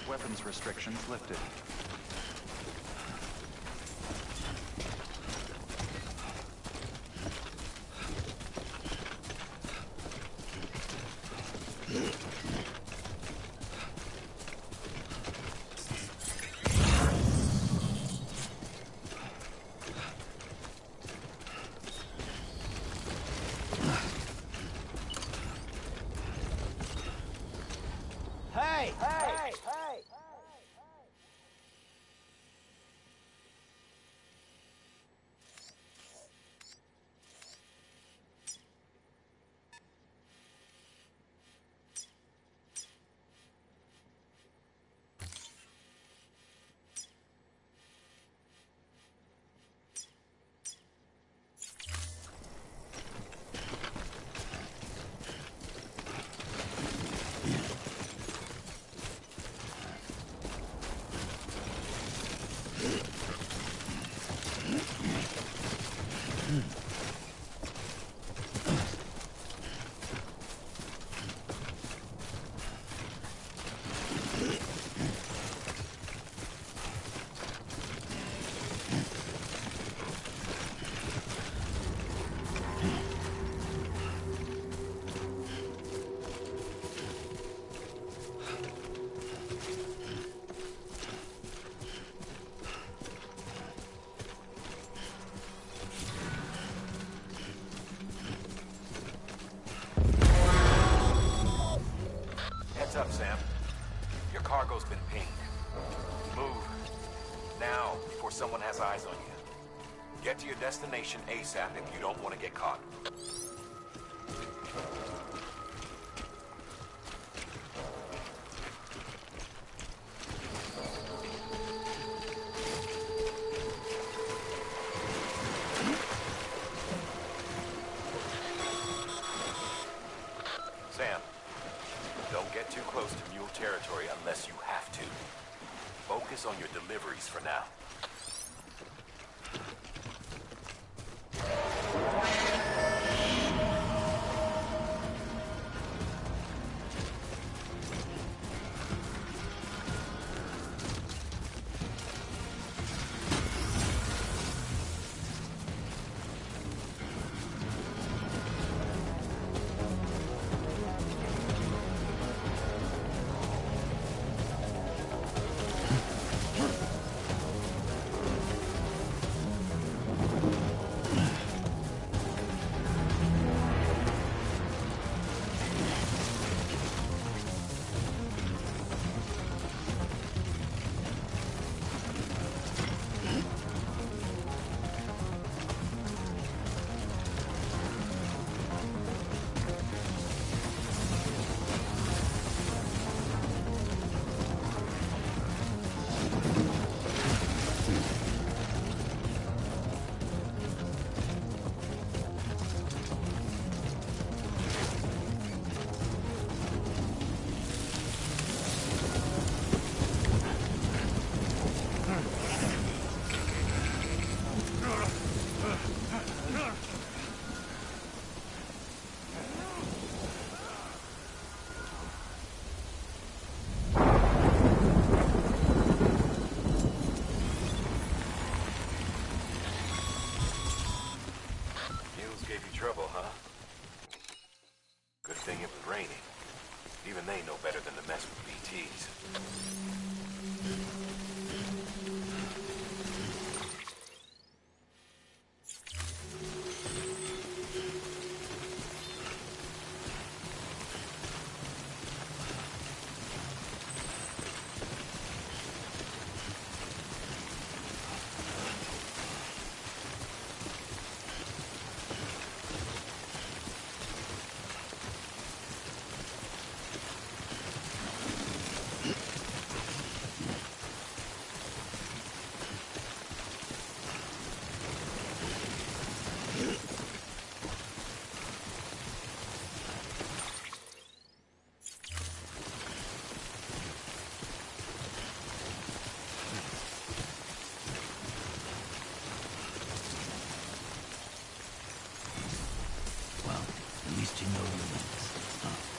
Weapons restrictions lifted. has been pinged. Move. Now, before someone has eyes on you. Get to your destination ASAP if you don't want to get caught. Sam, don't get too close to mule territory unless you have to. Focus on your deliveries for now. Trouble, huh? Good thing it was raining. Even they know better than to mess with BTs. At least you know your limits, huh?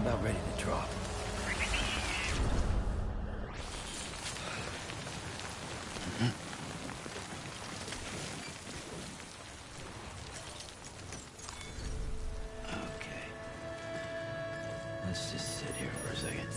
About ready to drop. Okay. Let's just sit here for a second.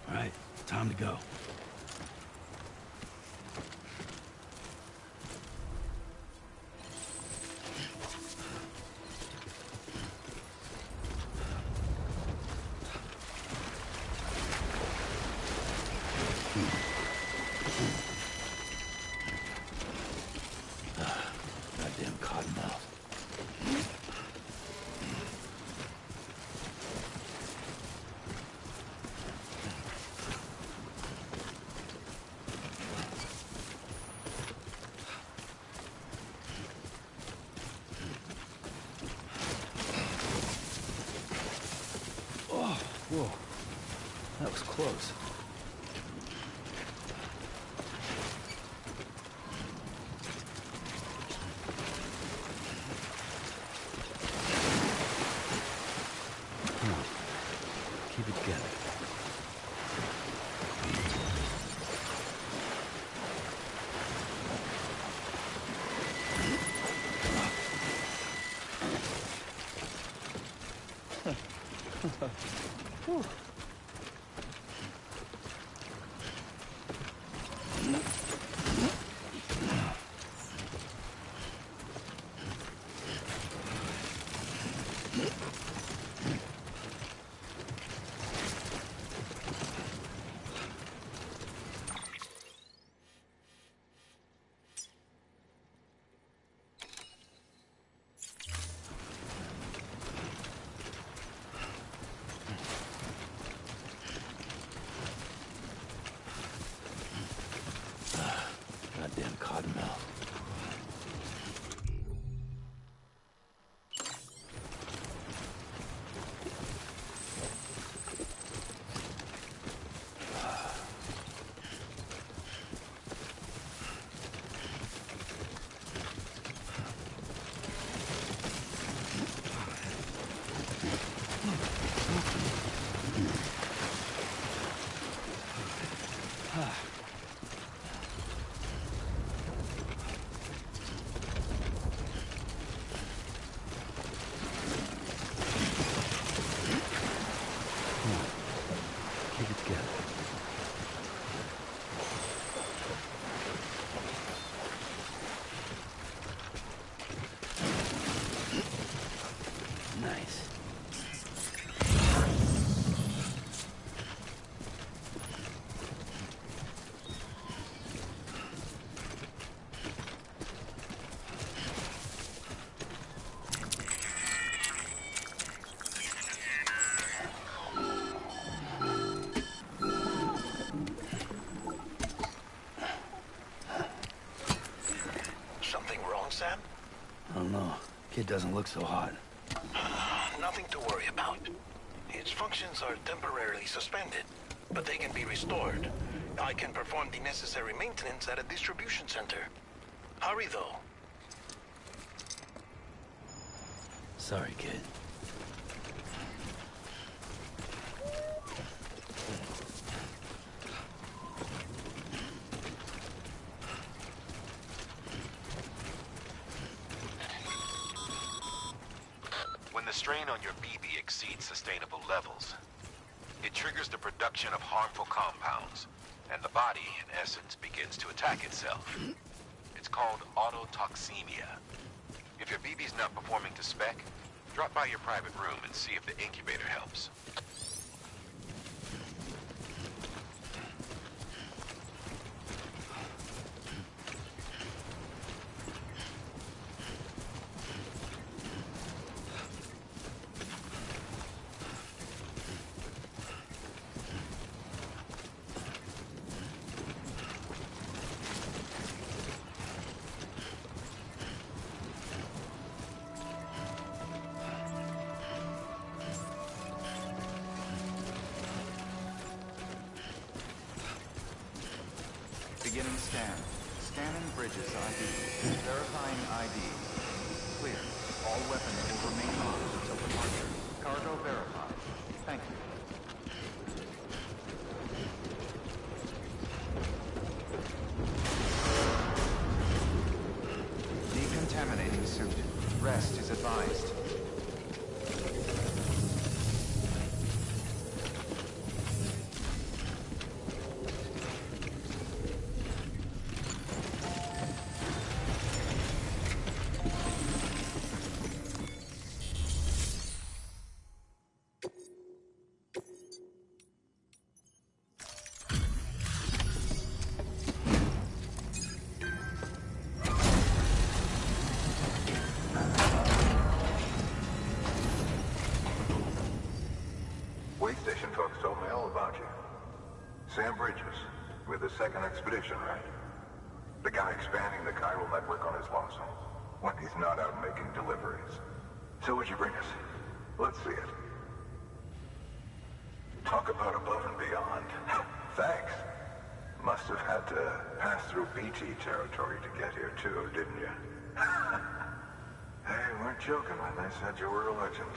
All right, time to go. Goddamn cottonmouth. Oh, whoa. That was close. Come on. Keep it together. Whew. Goddamn cottonmouth. Keep it together. Nice. doesn't look so hot. Nothing to worry about. Its functions are temporarily suspended, but they can be restored. I can perform the necessary maintenance at a distribution center. Hurry, though. Sorry, kid. When the strain on your BB exceeds sustainable levels, it triggers the production of harmful compounds, and the body, in essence, begins to attack itself. It's called autotoxemia. If your BB's not performing to spec, drop by your private room and see if the incubator helps. Beginning scan. Scanning Bridges ID. Verifying ID. Clear. All weapons will remain on until departure. Cargo verified. Thank you. Decontaminating suit. Rest is advised. Station folks told me all about you. Sam Bridges, with the second expedition, right? The guy expanding the chiral network on his lonesome, when he's not out making deliveries. So what'd you bring us? Let's see it. Talk about above and beyond. Thanks. Must have had to pass through BT territory to get here too, didn't you? They weren't joking when they said you were a legend.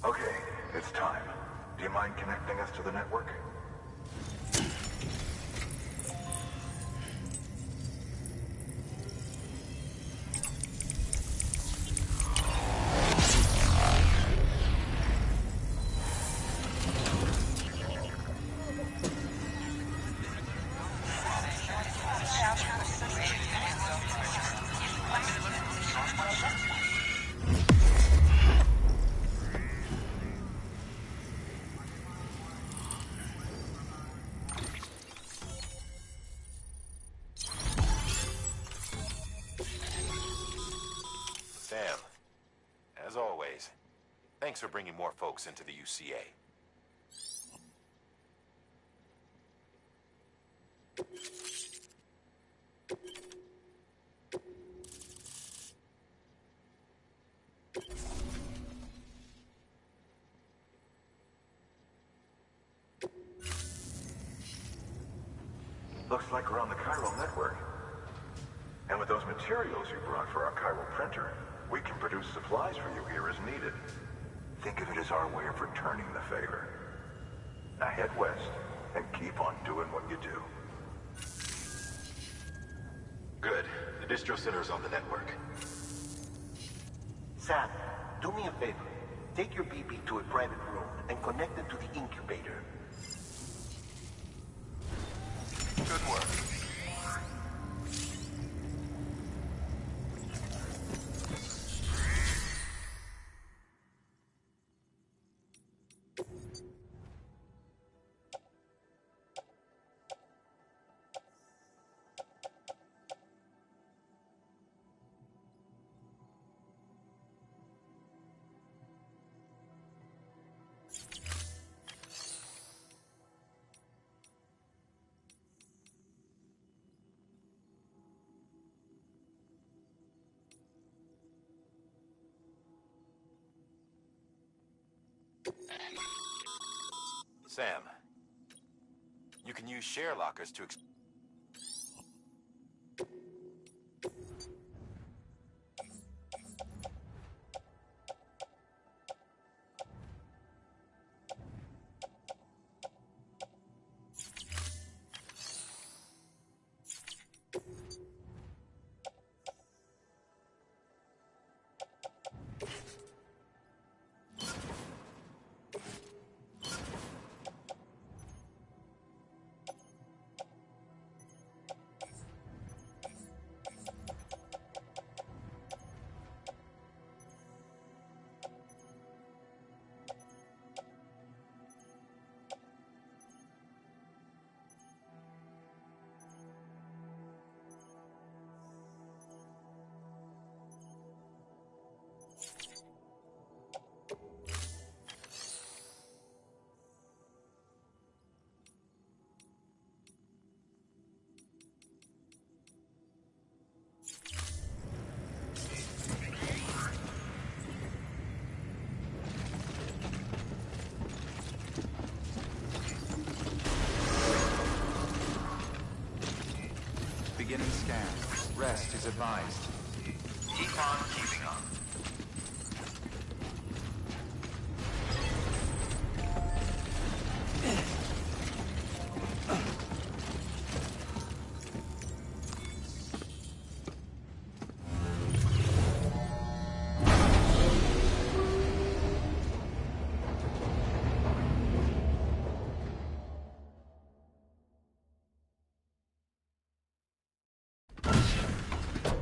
Okay, it's time. Do you mind connecting us to the network? Sam, as always, thanks for bringing more folks into the UCA. Looks like we're on the chiral network. And with those materials you brought for our chiral printer, we can produce supplies for you here as needed. Think of it as our way of returning the favor. Now head west, and keep on doing what you do. Good. The distro center is on the network. Sam, do me a favor. Take your BB to a private room and connect it to the incubator. Good work. Sam, you can use share lockers to Beginning scan. Rest is advised. Keep on keeping on.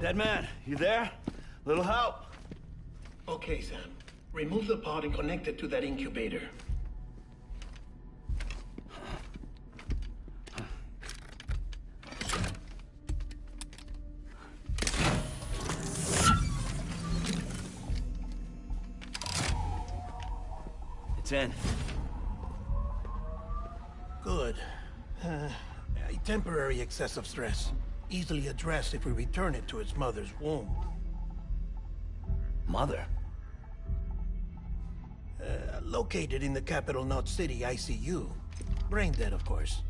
Dead man, you there? Little help? Okay, Sam. Remove the pod and connect it to that incubator. It's in. Good. A temporary excessive stress. Easily addressed if we return it to its mother's womb. Mother? Located in the capital Knot City ICU. Brain dead, of course.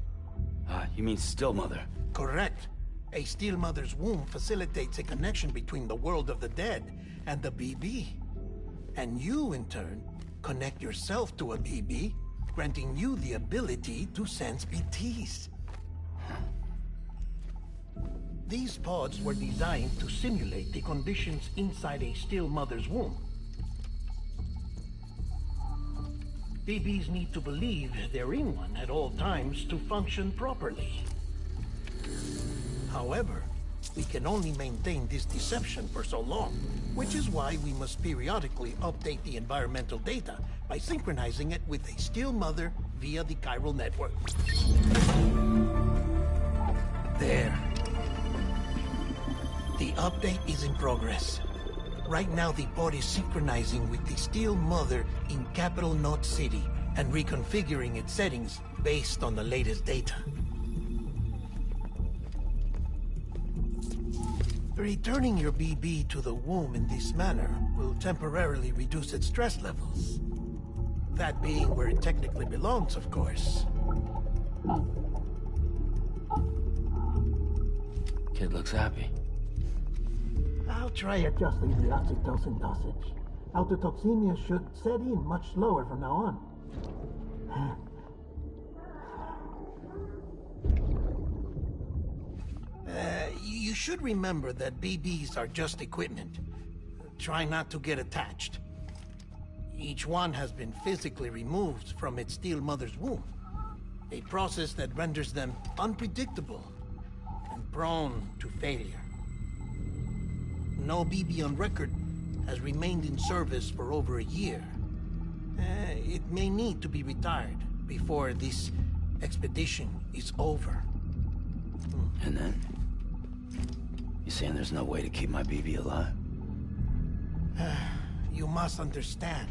You mean still mother? Correct. A still mother's womb facilitates a connection between the world of the dead and the BB. And you, in turn, connect yourself to a BB, granting you the ability to sense BTs. These pods were designed to simulate the conditions inside a still mother's womb. BBs need to believe they're in one at all times to function properly. However, we can only maintain this deception for so long, which is why we must periodically update the environmental data by synchronizing it with a still mother via the chiral network. There. The update is in progress. Right now, the pod is synchronizing with the still mother in capital Knot City and reconfiguring its settings based on the latest data. Returning your BB to the womb in this manner will temporarily reduce its stress levels. That being where it technically belongs, of course. Kid looks happy. I'll try adjusting the oxytocin dosage. Autotoxemia should set in much slower from now on. You should remember that BBs are just equipment. Try not to get attached. Each one has been physically removed from its steel mother's womb. A process that renders them unpredictable and prone to failure. No BB on record has remained in service for over a year. It may need to be retired before this expedition is over. And then? You saying there's no way to keep my BB alive? You must understand,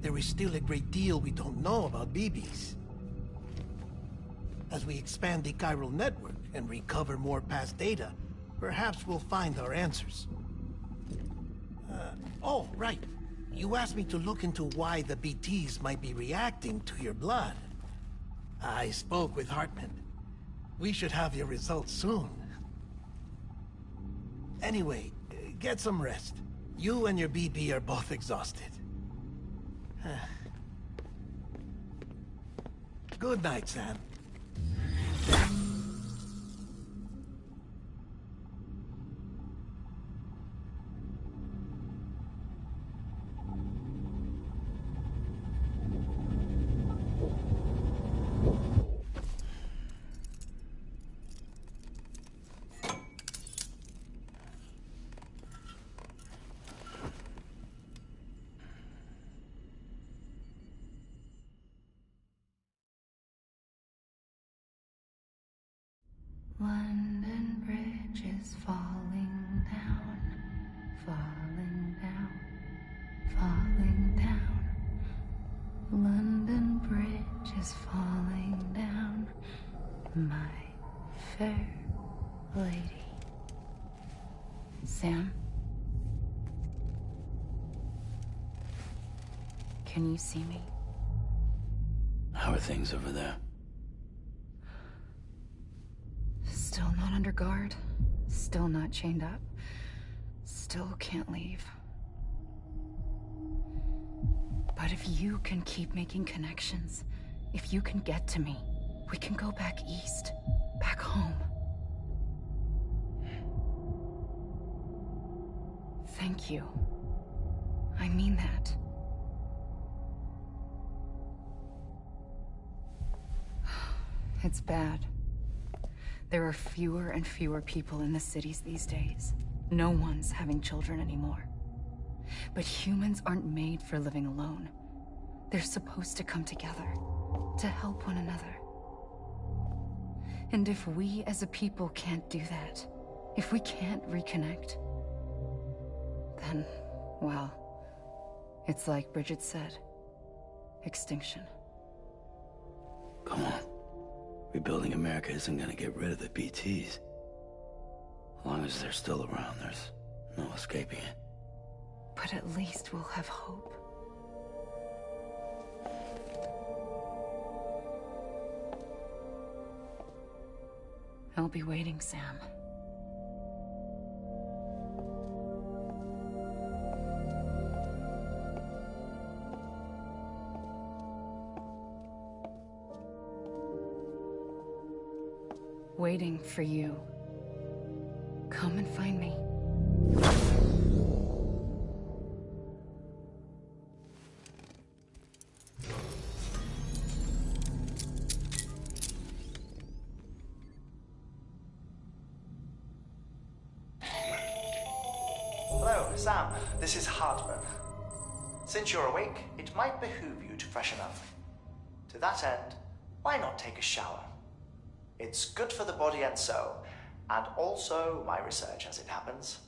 there is still a great deal we don't know about BBs. As we expand the chiral network and recover more past data, perhaps we'll find our answers. Oh, right. You asked me to look into why the BTs might be reacting to your blood. I spoke with Hartman. We should have your results soon. Anyway, get some rest. You and your BB are both exhausted. Good night, Sam. London Bridge is falling down, falling down, falling down. London Bridge is falling down, my fair lady. Sam? Can you see me? How are things over there? Still not under guard, still not chained up, still can't leave. But if you can keep making connections, if you can get to me, we can go back east, back home. Thank you. I mean that. It's bad. There are fewer and fewer people in the cities these days. No one's having children anymore. But humans aren't made for living alone. They're supposed to come together, to help one another. And if we as a people can't do that, if we can't reconnect, then, well, it's like Bridget said, extinction. Come on. Rebuilding America isn't gonna get rid of the BTs. As long as they're still around, there's no escaping it. But at least we'll have hope. I'll be waiting, Sam. Waiting for you. Come and find me. Hello, Sam. This is Hartman. Since you're awake, it might behoove you to freshen up. To that end, why not take a shower? It's good for the body and soul, and also my research as it happens.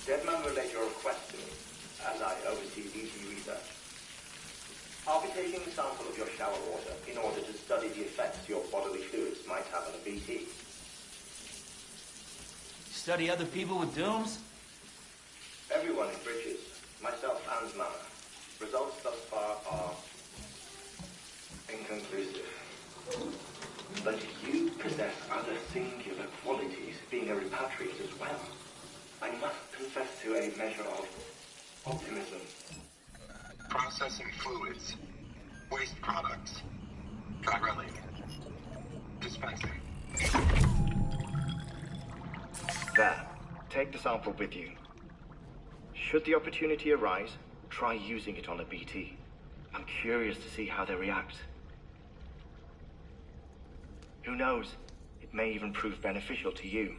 Deadman relayed your request to me, as I oversee BT research. I'll be taking a sample of your shower water in order to study the effects your bodily fluids might have on a BT. Study other people with dooms? Everyone in Bridges, myself and Mama. Results thus far are inconclusive. But you possess other singular qualities, being a repatriate as well. I must confess to a measure of optimism. Processing fluids. Waste products. Chirelli. Dispensing. There. Take the sample with you. Should the opportunity arise, try using it on a BT. I'm curious to see how they react. Who knows? It may even prove beneficial to you.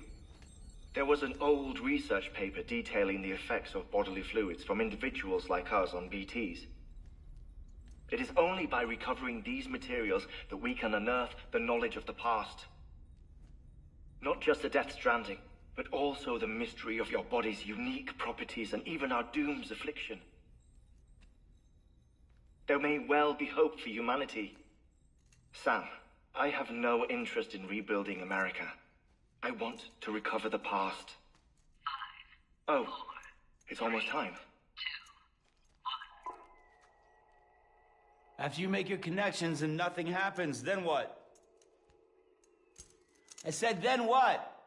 There was an old research paper detailing the effects of bodily fluids from individuals like us on BTs. It is only by recovering these materials that we can unearth the knowledge of the past. Not just the Death Stranding, but also the mystery of your body's unique properties and even our doom's affliction. There may well be hope for humanity. Sam, I have no interest in rebuilding America. I want to recover the past. 5, oh, 4, it's almost time. 2, 1. After you make your connections and nothing happens, then what? I said, then what?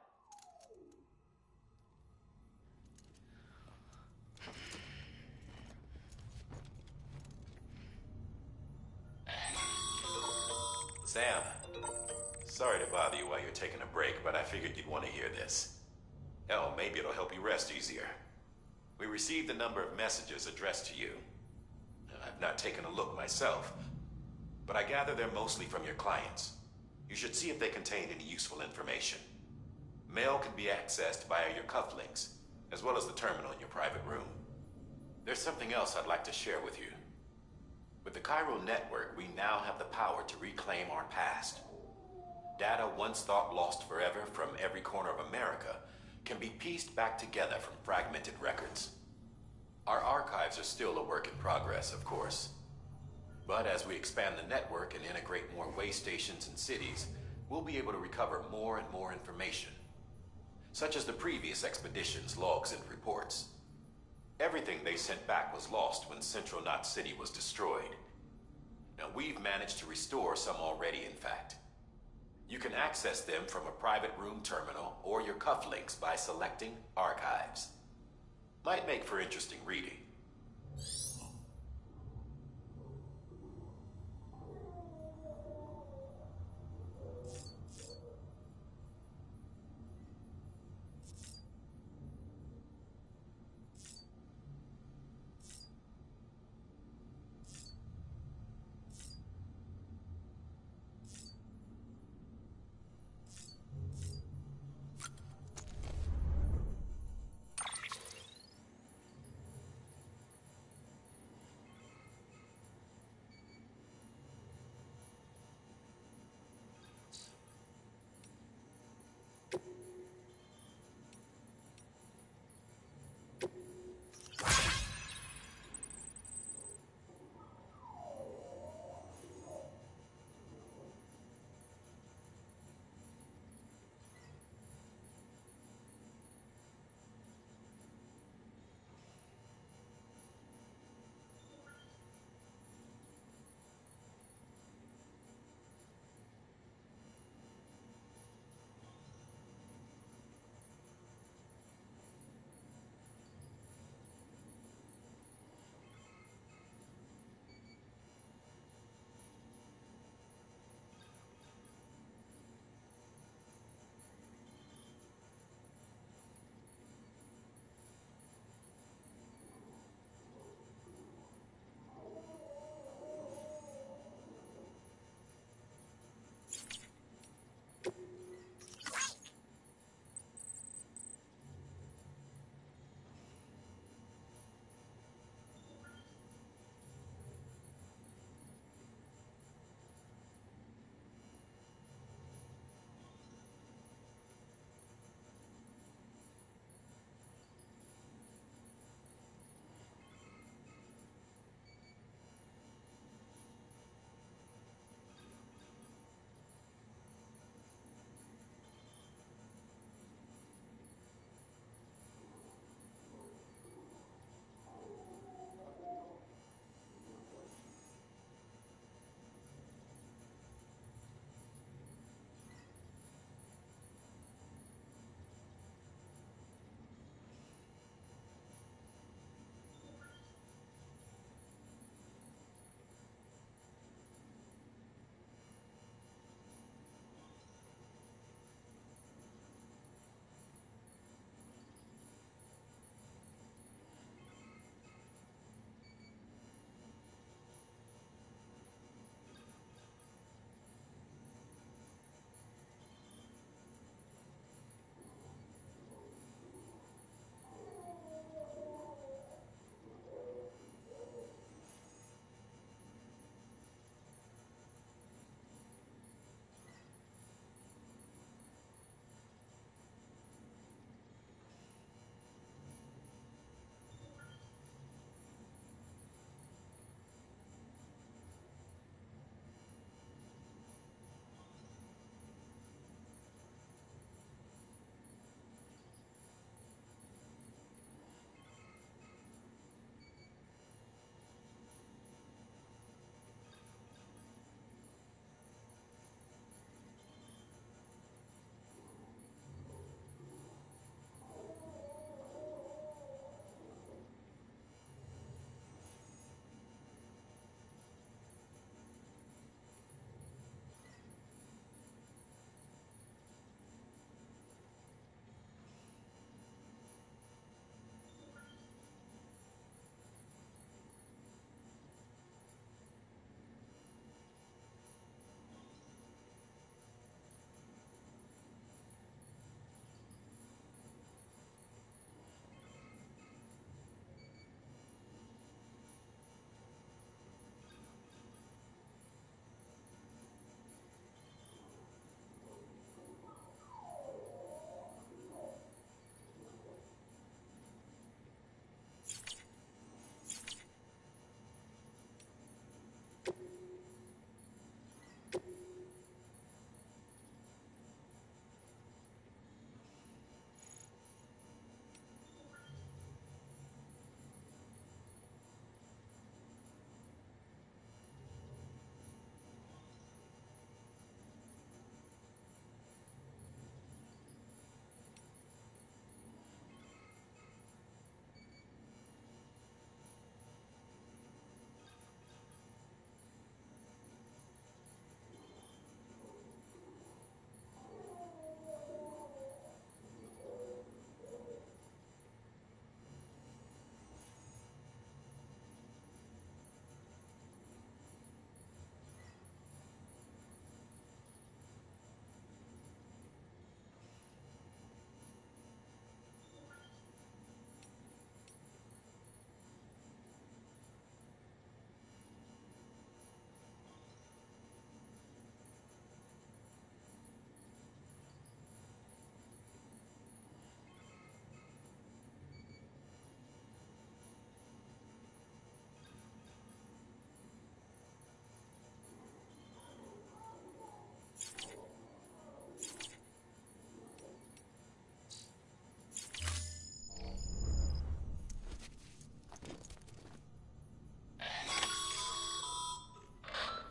Sam, sorry to bother you while you're taking a break, but I figured you'd want to hear this. Hell, maybe it'll help you rest easier. We received a number of messages addressed to you. I've not taken a look myself, but I gather they're mostly from your clients. You should see if they contain any useful information. Mail can be accessed via your cufflinks, as well as the terminal in your private room. There's something else I'd like to share with you. With the Chiral Network, we now have the power to reclaim our past. Data once thought lost forever from every corner of America can be pieced back together from fragmented records. Our archives are still a work in progress, of course. But as we expand the network and integrate more way stations and cities, we'll be able to recover more and more information, such as the previous expedition's logs and reports. Everything they sent back was lost when Central Knot City was destroyed. Now, we've managed to restore some already, in fact. You can access them from a private room terminal or your cufflinks by selecting Archives. Might make for interesting reading.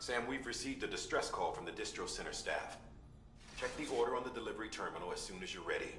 Sam, we've received a distress call from the distro center staff. Check the order on the delivery terminal as soon as you're ready.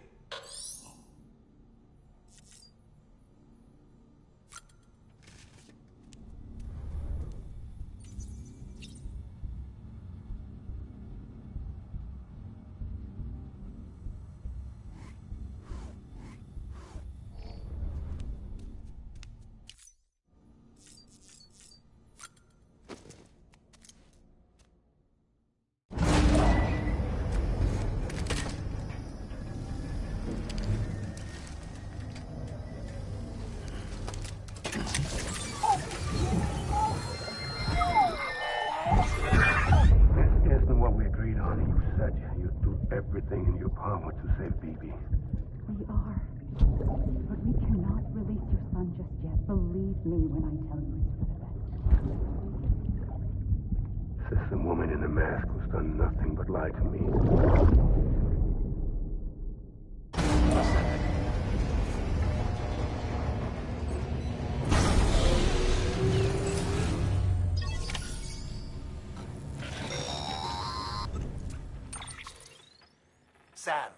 Everything in your power to save BB. We are. But we cannot release your son just yet. Believe me when I tell you it's for the best. System woman in the mask who's done nothing but lie to me. Sam,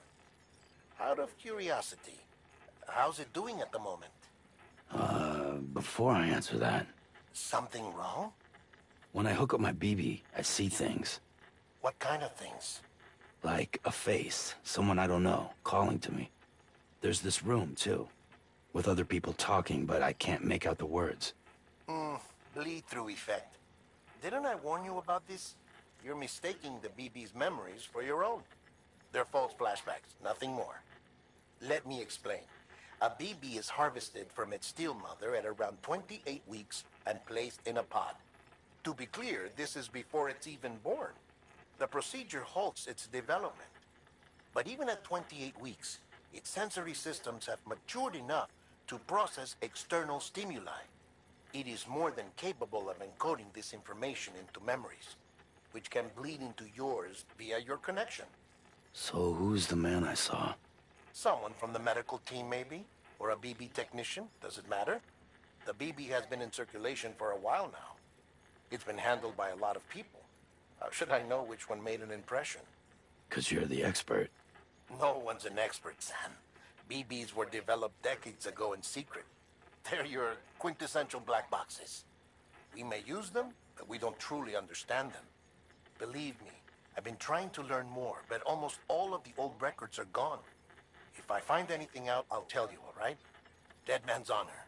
out of curiosity, how's it doing at the moment? Before I answer that... Something wrong? When I hook up my BB, I see things. What kind of things? Like a face, someone I don't know, calling to me. There's this room, too, with other people talking, but I can't make out the words. Bleed-through effect. Didn't I warn you about this? You're mistaking the BB's memories for your own. They're false flashbacks, nothing more. Let me explain. A BB is harvested from its steel mother at around 28 weeks and placed in a pod. To be clear, this is before it's even born. The procedure halts its development. But even at 28 weeks, its sensory systems have matured enough to process external stimuli. It is more than capable of encoding this information into memories, which can bleed into yours via your connection. So who's the man I saw? Someone from the medical team, maybe? Or a BB technician? Does it matter? The BB has been in circulation for a while now. It's been handled by a lot of people. How should I know which one made an impression? 'Cause you're the expert. No one's an expert, Sam. BBs were developed decades ago in secret. They're your quintessential black boxes. We may use them, but we don't truly understand them. Believe me, I've been trying to learn more, but almost all of the old records are gone. If I find anything out, I'll tell you, all right? Dead man's honor.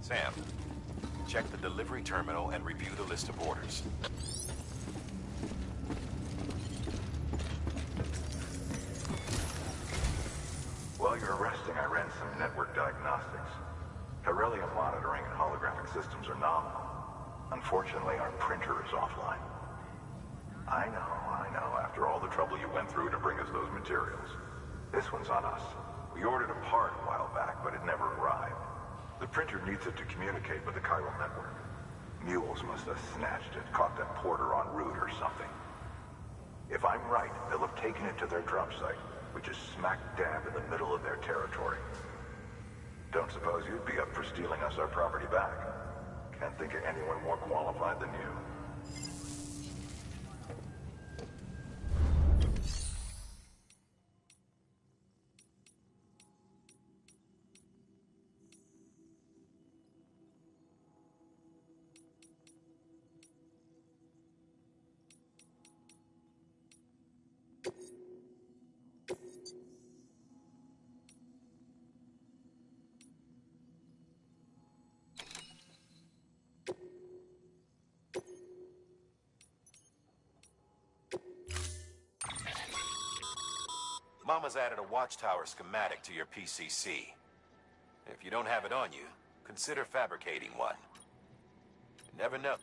Sam, check the delivery terminal and review the list of orders. While you're resting, I ran some network diagnostics. Beryllium monitoring and holographic systems are nominal. Unfortunately, our printer is offline. I know. After all the trouble you went through to bring us those materials. This one's on us. We ordered a part a while back, but it never arrived. The printer needs it to communicate with the chiral network. Mules must have snatched it, caught that porter en route or something. If I'm right, they'll have taken it to their drop site, which is smack dab in the middle of their territory. Don't suppose you'd be up for stealing us our property back? Can't think of anyone more qualified than you. Mama's added a watchtower schematic to your PCC. If you don't have it on you, consider fabricating one. You never know.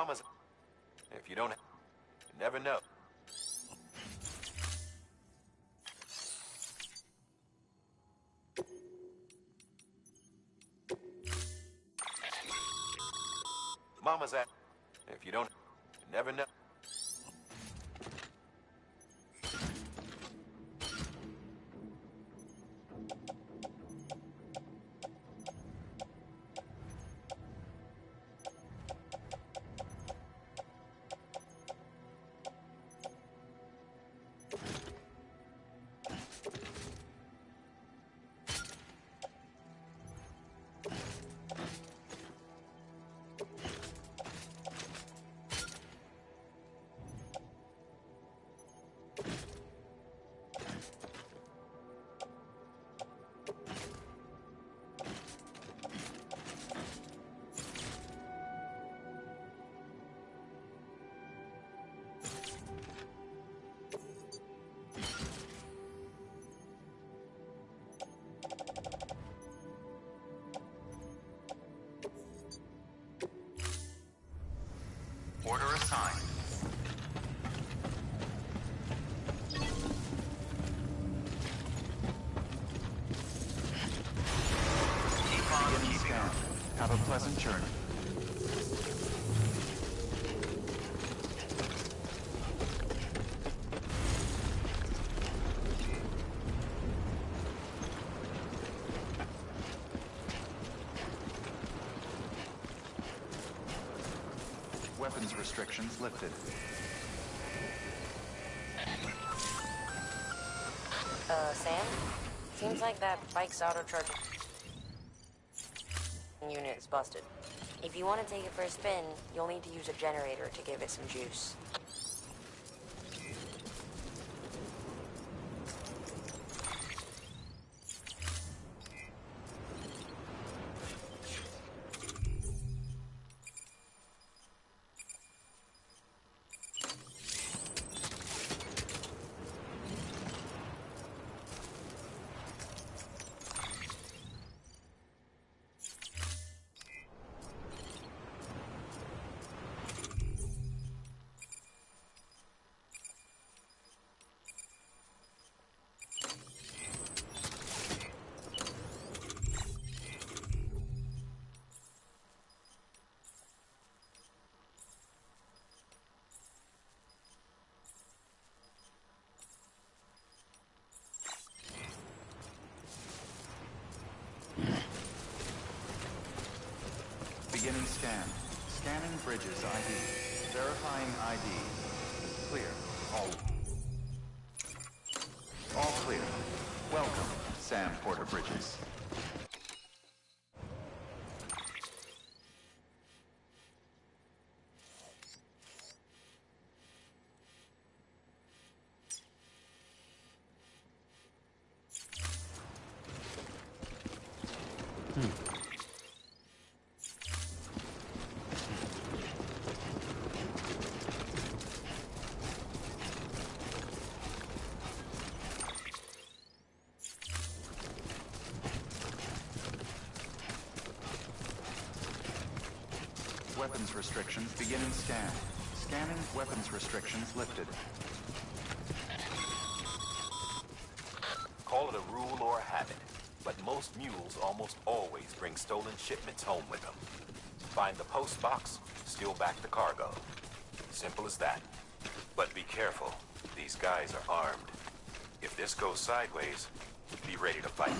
Mama's... If you don't... You never know. Mama's at... If you don't... You never know. Order assigned. Keep on keeping on. Have a pleasant journey. Weapons restrictions lifted. Sam? Seems like that bike's auto-charging unit is busted. If you want to take it for a spin, you'll need to use a generator to give it some juice. Beginning scan. Scanning Bridges ID. Verifying ID. Clear. All clear. Welcome, Sam Porter Bridges. Weapons restrictions beginning scan. Scanning weapons restrictions lifted. Call it a rule or a habit, but most mules almost always bring stolen shipments home with them. Find the post box, steal back the cargo. Simple as that. But be careful. These guys are armed. If this goes sideways, be ready to fight.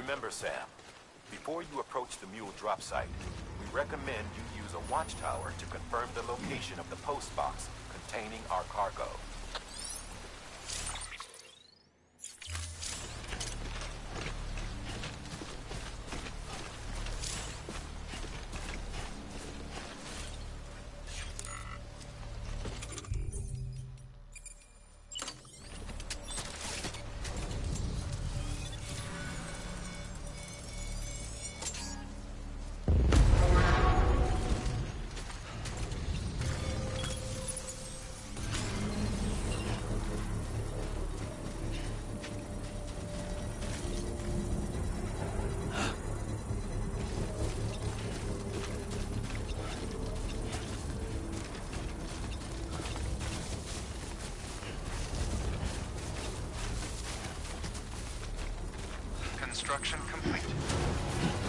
Remember, Sam, before you approach the mule drop site, we recommend you use a watchtower to confirm the location of the post box containing our cargo. Construction complete.